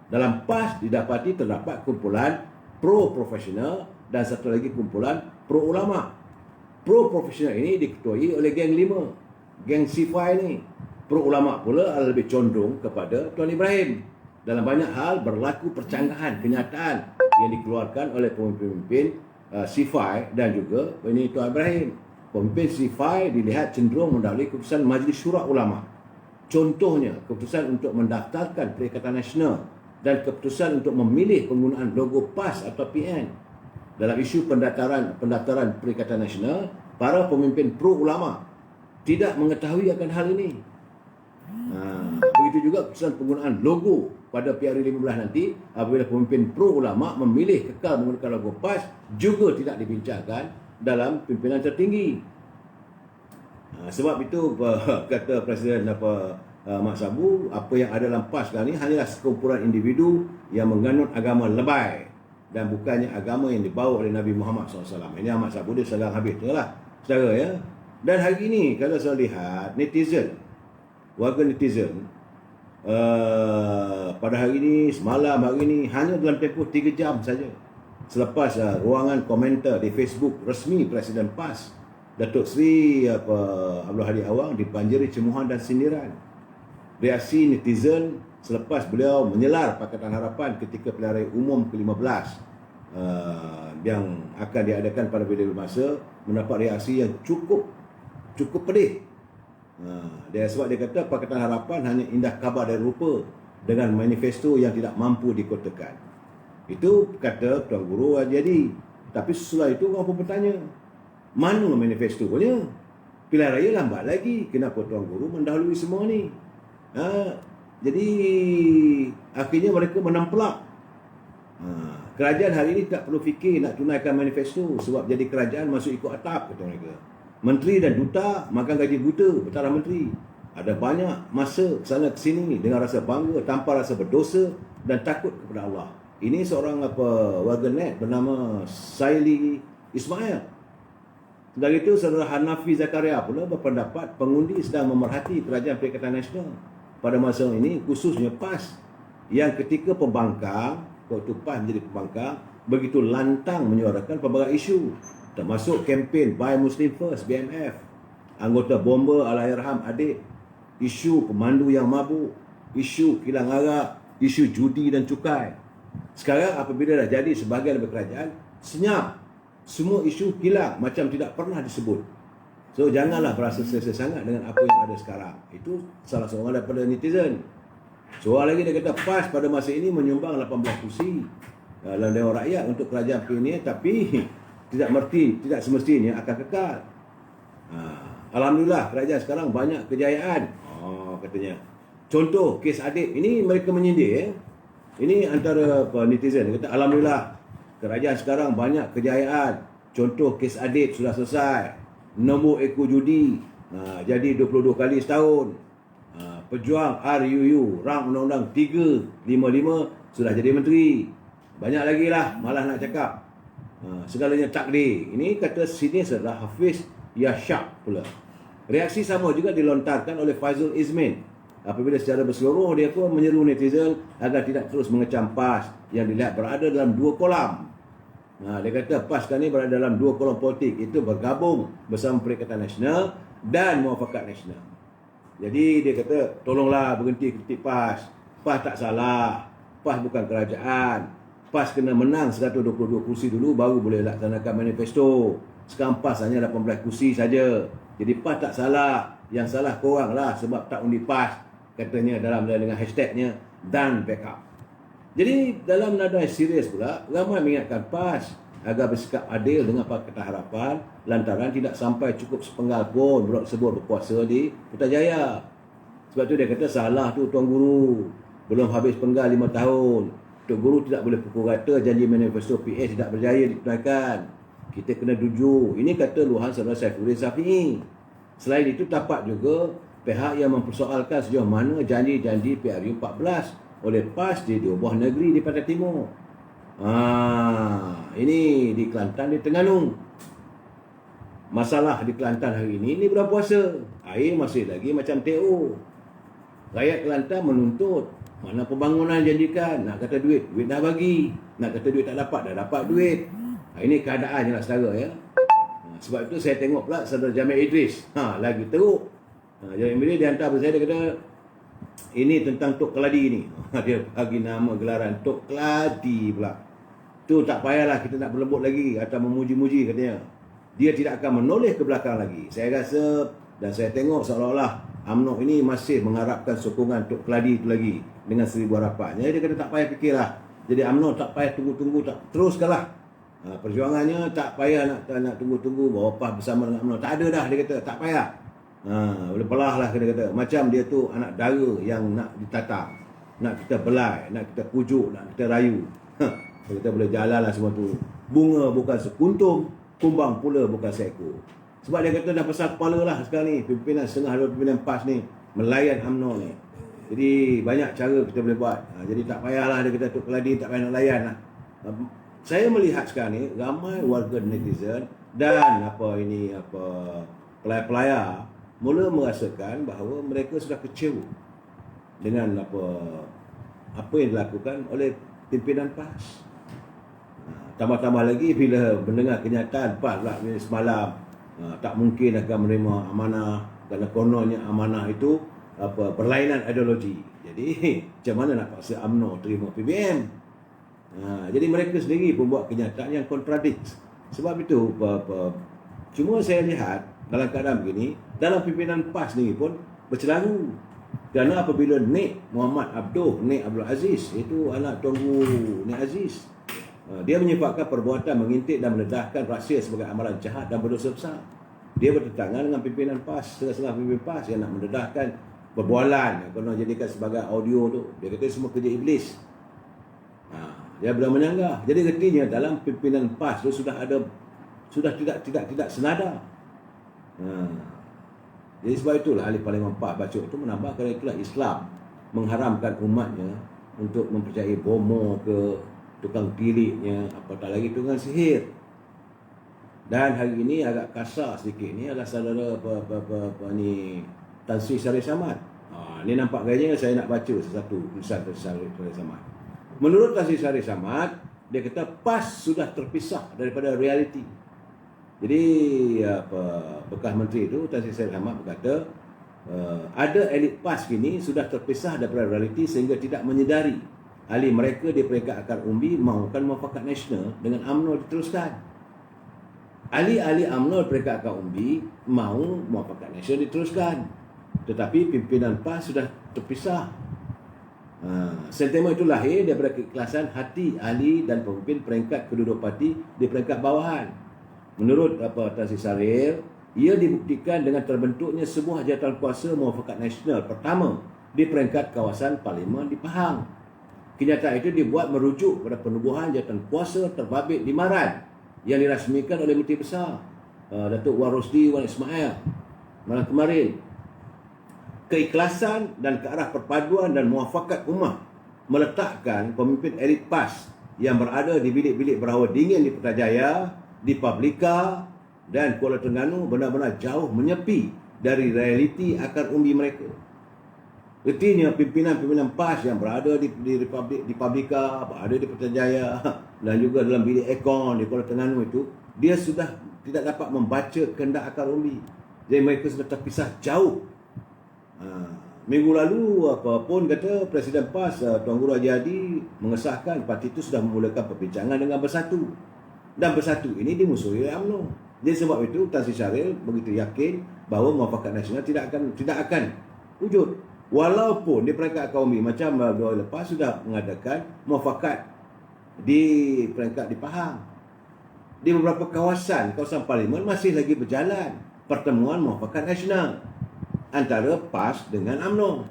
[SPEAKER 1] Dalam PAS didapati terdapat kumpulan pro-profesional dan satu lagi kumpulan pro-ulama. Pro-profesional ini diketuai oleh geng 5, geng C5 ni. Pro-ulama pula lebih condong kepada Tuan Ibrahim. Dalam banyak hal berlaku percanggahan kenyataan yang dikeluarkan oleh pemimpin C5 dan juga ini Tuan Ibrahim. Pemimpin C5 dilihat cenderung mendahului keputusan Majlis Syura Ulama. Contohnya, keputusan untuk mendaftarkan Perikatan Nasional dan keputusan untuk memilih penggunaan logo PAS atau PN. Dalam isu pendaftaran Perikatan Nasional, para pemimpin pro-ulama tidak mengetahui akan hal ini. Begitu juga keputusan penggunaan logo pada PRU 15 nanti, apabila pemimpin pro-ulama memilih kekal menggunakan logo PAS, juga tidak dibincangkan dalam pimpinan tertinggi. Sebab itu kata Presiden Mak Sabu, apa yang ada dalam PAS sekarang ini hanyalah sekumpulan individu yang menganut agama lebay dan bukannya agama yang dibawa oleh Nabi Muhammad SAW. Ini Ahmad Sabu dia sedang habis tu lah, saudara ya. Dan hari ini kalau saya lihat warga netizen pada hari ini, semalam hari ini, hanya dalam tempoh 3 jam saja selepas ruangan komentar di Facebook resmi Presiden PAS Datuk Seri Abdul Hadi Awang dibanjiri cemuhan dan sindiran. Reaksi netizen selepas beliau menyelar Pakatan Harapan ketika pilihan raya umum ke-15 yang akan diadakan pada bila masa, mendapat reaksi yang cukup pedih. Sebab dia kata Pakatan Harapan hanya indah kabar dari rupa dengan manifesto yang tidak mampu dikotakan. Itu kata Tuan Guru Haji. Tapi sesudah itu orang pun bertanya, mana manifestonya? Pilihan raya lambat lagi, kenapa Tuan Guru mendahului semua ni? Jadi akhirnya mereka menempelak. Kerajaan hari ini tak perlu fikir nak tunaikan manifesto, sebab jadi kerajaan masuk ikut atap, kata mereka. Menteri dan duta makan gaji buta, Perdana Menteri. Ada banyak masa kesana ke sini dengan rasa bangga tanpa rasa berdosa dan takut kepada Allah. Ini seorang warganet bernama Saili Ismail. Selain itu, saudara Hanafi Zakaria pula berpendapat pengundi sedang memerhati Kerajaan Perikatan Nasional pada masa ini, khususnya PAS, yang ketika pembangkang, waktu PAS menjadi pembangkang, begitu lantang menyuarakan pelbagai isu, termasuk kempen Buy Muslim First, BMF, anggota bomba Allahyarham adik, isu pemandu yang mabuk, isu kilang arak, isu judi dan cukai. Sekarang apabila dah jadi sebahagian daripada kerajaan, senyap, semua isu hilang macam tidak pernah disebut. So janganlah berasa selesa sangat dengan apa yang ada sekarang. Itu salah seorang daripada netizen. Seorang lagi dia kata PAS pada masa ini menyumbang 18 kursi dalam Dewan Rakyat untuk kerajaan PNA, tapi tidak semestinya akan kekal. Alhamdulillah kerajaan sekarang banyak kejayaan. Katanya. Contoh kes adik ini mereka menyindir. Ini antara netizen dia kata alhamdulillah kerajaan sekarang banyak kejayaan. Contoh kes adik sudah selesai. Nombor ekor judi jadi 22 kali setahun. Pejuang RUU rang undang-undang 355 sudah jadi menteri. Banyak lagi lah malah nak cakap. Segalanya takdir. Ini kata sini adalah Hafiz Yashak pula. Reaksi sama juga dilontarkan oleh Faizul Izmin apabila secara berseluruh dia pun menyeru netizen agar tidak terus mengecam PAS yang dilihat berada dalam dua kolam. Dia kata PAS sekarang ni berada dalam dua kolam politik, itu bergabung bersama Perikatan Nasional dan Muafakat Nasional. Jadi dia kata tolonglah berhenti kritik PAS. PAS tak salah. PAS bukan kerajaan. PAS kena menang 122 kursi dulu baru boleh laksanakan manifesto. Sekarang PAS hanya 18 kursi saja. Jadi PAS tak salah. Yang salah korang lah sebab tak undi PAS, katanya dengan hashtagnya dan backup. Jadi dalam nada serius pula, ramai mengingatkan PAS agar bersikap adil dengan Pakatan Harapan lantaran tidak sampai cukup sepenggal pun blok tersebut berkuasa di Putrajaya. Sebab tu dia kata salah tu Tuan Guru. Belum habis penggal 5 tahun. Tuan Guru tidak boleh pukul rata janji manifesto PS tidak berjaya ditunaikan. Kita kena jujur. Ini kata luahan saudara Saifuddin Safi'i. Selain itu, dapat juga pihak yang mempersoalkan sejauh mana janji-janji PRU 14 oleh PAS di dua buah negeri di Pantai Timur. Ini di Kelantan, di Terengganu. Masalah di Kelantan hari ini bulan puasa. Air masih lagi macam TO. Rakyat Kelantan menuntut mana pembangunan janjikan. Nak kata duit dah bagi. Nak kata duit tak dapat, dah dapat duit. Ini keadaannya lah saudara ya. Sebab itu saya tengok pula saudara Jamil Idris. Lagi teruk. Jamil Idris dia hantar saya, dia kata ini tentang Tok Keladi ni. Dia bagi nama gelaran Tok Keladi pula. Tu tak payahlah kita nak berlembut lagi atau memuji-muji katanya. Dia tidak akan menoleh ke belakang lagi. Saya rasa dan saya tengok seolah-olah UMNO ini masih mengharapkan sokongan Tok Keladi itu lagi dengan 1000 harapan. Jadi dia kata tak payah fikirlah. Jadi UMNO tak payah tunggu-tunggu, tak teruskanlah. Perjuangannya tak payah nak tunggu-tunggu bahawa PAS bersama dengan UMNO. Tak ada dah, dia kata tak payah. Boleh pelah lah dia kata. Macam dia tu anak dara yang nak ditata, nak kita belai, nak kita pujuk, nak kita rayu. Dia kata boleh jalan lah semua tu. Bunga bukan sekuntum, kumbang pula bukan seekor. Sebab dia kata dah pasal kepala lah sekarang ni pimpinan setengah dua pimpinan PAS ni melayan UMNO ni. Jadi banyak cara kita boleh buat. Jadi tak payahlah dia kata Tok Keladi tak payah nak layan lah. Saya melihat sekarang ni ramai warga netizen dan pelayar-pelayar mula merasakan bahawa mereka sudah kecewa dengan apa yang dilakukan oleh pimpinan PAS. Tambah-tambah lagi bila mendengar kenyataan PAS lah semalam tak mungkin akan menerima amanah kerana kononnya amanah itu berlainan ideologi. Jadi macam mana nak paksa UMNO terima PBM? Jadi mereka sendiri pun buat kenyataan yang kontradik. Sebab itu cuma saya lihat dalam keadaan begini, dalam pimpinan PAS ni pun bercelaru. Kerana apabila Nik Muhammad Abdul Aziz, itu anak Tuanku Nik Aziz, dia menyebabkan perbuatan mengintip dan meledahkan rahsia sebagai amalan jahat dan berdosa besar. Dia bertentangan dengan pimpinan PAS, setengah-setengah pimpinan PAS yang nak meledahkan perbualan, kalau jadikan sebagai audio tu. Dia kata semua kerja iblis. Dia belum menyanggah. Jadi artinya dalam pimpinan PAS tu sudah tidak senada. Ha. Jadi sebab itulah ahli Parlimen PAS Bacok itu menambahkan itulah Islam mengharamkan umatnya untuk mempercayai bomo ke tukang pilihnya, apatah lagi tukang sihir. Dan hari ini agak kasar sedikit ni adalah saudara ni Tan Sri Sari Samad. Ni nampak gayanya saya nak baca sesuatu tulisan Tan Sri Sari Samad. Menurut Tan Sri Sari Samad, dia kata PAS sudah terpisah daripada realiti. Jadi bekas menteri itu Tan Sri Sari Samad berkata ada elit PAS kini sudah terpisah daripada realiti sehingga tidak menyedari ahli mereka di peringkat akar umbi mahukan muafakat nasional dengan UMNO diteruskan. Ahli-ahli UMNO peringkat akar umbi mahu muafakat nasional diteruskan, tetapi pimpinan PAS sudah terpisah. Sentimen itu lahir daripada keikhlasan hati ahli dan pemimpin peringkat kedua-dua parti di peringkat bawahan. Menurut Tan Sri Sarir, ia dibuktikan dengan terbentuknya sebuah jawatan kuasa muafakat nasional pertama di peringkat kawasan Parlimen di Pahang. Kenyataan itu dibuat merujuk pada penubuhan jawatan kuasa terbabit di Maran yang dirasmikan oleh Menteri Besar Datuk Wan Rosli Wan Ismail malam kemarin. Keikhlasan dan ke arah perpaduan dan muafakat ummah meletakkan pemimpin elit PAS yang berada di bilik-bilik berhawa dingin di Putrajaya, di Pablika dan Kuala Terengganu benar-benar jauh menyepi dari realiti akar umbi mereka. Artinya pimpinan-pimpinan PAS yang berada di Pablika, berada di Putrajaya dan juga dalam bilik ekon di Kuala Terengganu itu, dia sudah tidak dapat membaca kehendak akar umbi. Jadi mereka sudah terpisah jauh. Minggu lalu apapun kata Presiden PAS Tuan Guru Haji Hadi mengesahkan parti itu sudah memulakan perbincangan dengan Bersatu. Dan Bersatu ini dimusuhi oleh UMNO. Jadi sebab itu Tan Sri Syaril begitu yakin bahawa muafakat nasional tidak akan wujud. Walaupun di peringkat akar umbi macam minggu lepas sudah mengadakan muafakat di peringkat di Pahang. Di beberapa kawasan Parlimen masih lagi berjalan pertemuan muafakat nasional antara PAS dengan UMNO.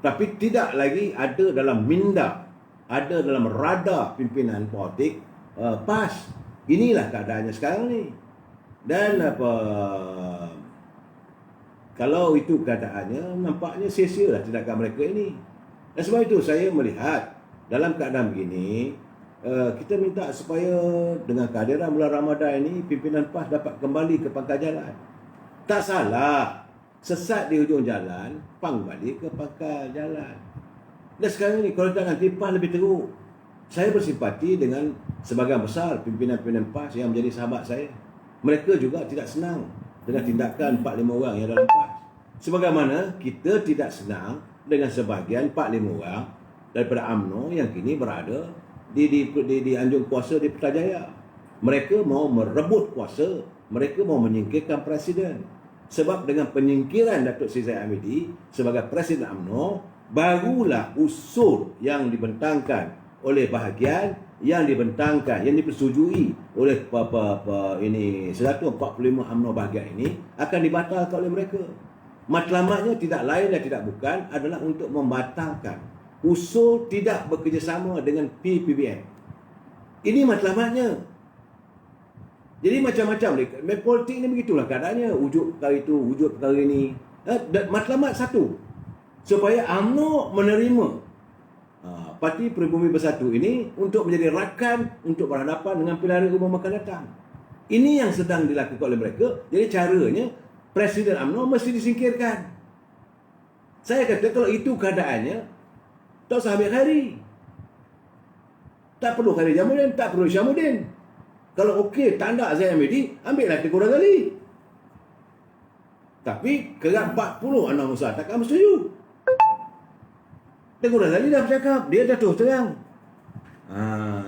[SPEAKER 1] Tapi tidak lagi ada dalam minda, ada dalam radar pimpinan politik PAS. Inilah keadaannya sekarang ni. Dan kalau itu keadaannya, nampaknya sia-sialah tindakan mereka ini. Dan sebab itu saya melihat dalam keadaan begini, kita minta supaya dengan kehadiran bulan Ramadan ini, pimpinan PAS dapat kembali ke pangkal jalan. Tak salah, sesat di hujung jalan, pang balik ke pangkal jalan. Dan sekarang ni, kalau tak nanti PAS lebih teruk. Saya bersimpati dengan sebagian besar pimpinan-pimpinan PAS yang menjadi sahabat saya. Mereka juga tidak senang dengan tindakan 4-5 orang yang dalam PAS. Sebagaimana kita tidak senang dengan sebahagian 4-5 orang daripada UMNO yang kini berada di anjung kuasa di Putrajaya. Mereka mahu merebut kuasa, mereka mahu menyingkirkan Presiden. Sebab dengan penyingkiran Datuk Seri Zahid Hamidi sebagai Presiden UMNO, barulah usul yang dibentangkan oleh bahagian yang dibentangkan, yang dipersetujui oleh ini 145 UMNO bahagian ini akan dibatalkan oleh mereka. Matlamatnya tidak lain dan tidak bukan adalah untuk membatalkan usul tidak bekerjasama dengan PPBN. Ini matlamatnya. Jadi macam-macam politik ni begitulah keadaannya, wujud perkara itu, wujud perkara ini. Matlamat satu, supaya UMNO menerima Parti Peribumi Bersatu ini untuk menjadi rakan untuk berhadapan dengan pilihan umum akan datang. Ini yang sedang dilakukan oleh mereka. Jadi caranya Presiden UMNO mesti disingkirkan. Saya kata kalau itu keadaannya, tak usah ambil Khairi. Tak perlu Khairi Jamaluddin, tak perlu Syamuddin. Kalau okey tanda Zahid Hamidi, ambillah Tengku Razali. Tapi kerana 40 anak Musa takkan bersetuju. Tengku Razali dah bercakap, dia dah terus terang.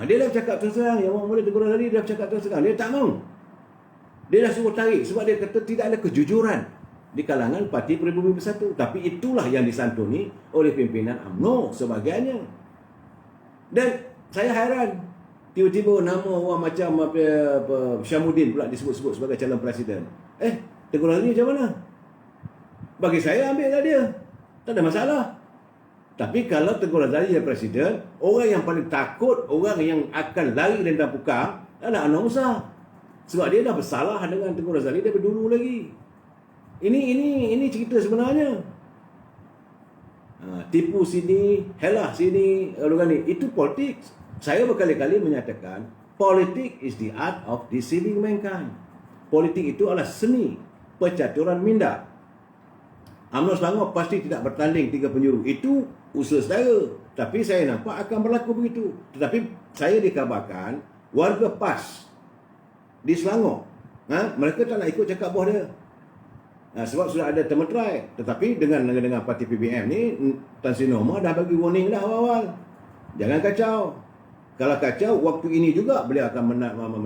[SPEAKER 1] Dia dah bercakap terus terang. Yang orang muda Tengku Razali dah bercakap terus terang. Dia tak mahu. Dia dah suruh tarik sebab dia kata tidak ada kejujuran di kalangan Parti Peribumi Bersatu. Tapi itulah yang disantuni oleh pimpinan UMNO sebahagiannya. Dan saya hairan, tiba-tiba nama orang macam Syamuddin pula disebut-sebut sebagai calon presiden. Tengku Razali macam mana? Bagi saya ambillah dia, tak ada masalah. Tapi kalau Tengku Razali jadi presiden, orang yang paling takut, orang yang akan lari dan pukang adalah Anwar Musa. Sebab dia dah bersalah dengan Tengku Razali daripada dulu lagi. Ini cerita sebenarnya. Tipu sini, helah sini, ni. Itu politik. Saya berkali-kali menyatakan, politik is the art of deceiving mankind. Politik itu adalah seni percaturan minda. UMNO Selangor pasti tidak bertanding 3 penjuru. Itu usaha saya. Tapi saya nampak akan berlaku begitu. Tetapi saya dikabarkan, warga PAS di Selangor, mereka tak nak ikut cakap bos dia. Sebab sudah ada temetrai. Tetapi dengan parti PBM ni, Tan Sri Norma dah bagi warning dah awal-awal. Jangan kacau. Kalau kacau, waktu ini juga beliau akan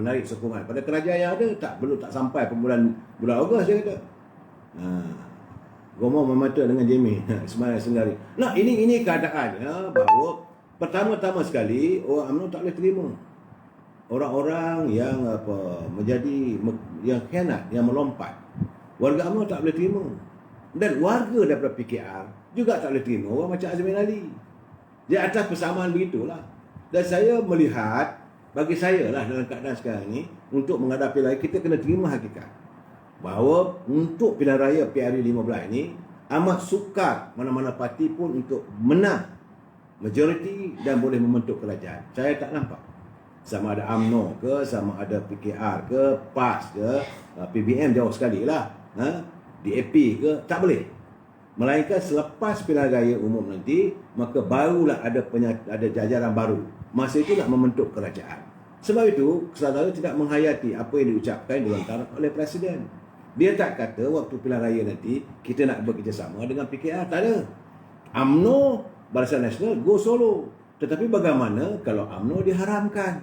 [SPEAKER 1] menarik sokongan pada kerajaan yang ada. Tak sampai bulan Ogos dia kata. Gomo memata dengan Jamie Ismail Senggari. Nah, ini keadaannya bahawa pertama-tama sekali orang UMNO tak boleh terima orang-orang yang yang khianat, yang melompat. Warga UMNO tak boleh terima. Dan warga daripada PKR juga tak boleh terima orang macam Azmin Ali. Di atas persamaan begitulah. Dan saya melihat, bagi saya lah dalam keadaan sekarang ni, untuk menghadapi lagi, kita kena terima hakikat bahawa untuk pilihan raya PRU 15 ini amat sukar mana-mana parti pun untuk menang majoriti dan boleh membentuk kerajaan. Saya tak nampak. Sama ada UMNO ke, sama ada PKR ke, PAS ke, PBM jauh sekali lah, DAP ke, tak boleh. Melainkan selepas pilihan raya umum nanti, maka barulah ada jajaran baru. Masa itu nak membentuk kerajaan. Sebab itu, saudara tidak menghayati apa yang diucapkan dilontarkan oleh Presiden. Dia tak kata waktu pilihan raya nanti kita nak bekerjasama dengan PKR. Tak ada. UMNO, Barisan Nasional, go solo. Tetapi bagaimana kalau UMNO diharamkan?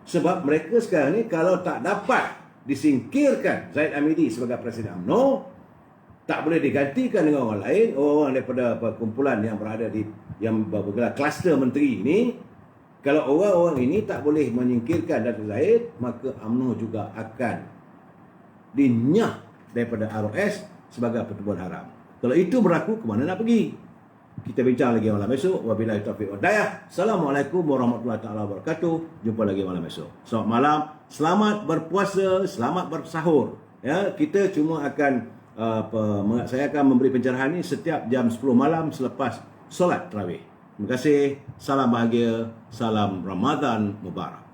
[SPEAKER 1] Sebab mereka sekarang ni kalau tak dapat disingkirkan Zaid Amidi sebagai Presiden UMNO, tak boleh digantikan dengan orang lain, orang daripada kumpulan yang berada di yang bergelar kluster menteri ini. Kalau orang-orang ini tak boleh menyingkirkan Datuk Zaid, maka UMNO juga akan dinyah daripada ROS sebagai pertubuhan haram. Kalau itu berlaku, ke mana nak pergi? Kita bincang lagi malam esok. Wabillahi taufiq wal hidayah. Assalamualaikum warahmatullahi taala wabarakatuh. Jumpa lagi malam esok. Selamat malam, selamat berpuasa, selamat bersahur. Ya, kita cuma akan saya akan memberi pencerahan ini setiap jam 10 malam selepas solat tarawih. Terima kasih. Salam bahagia, salam Ramadan Mubarak.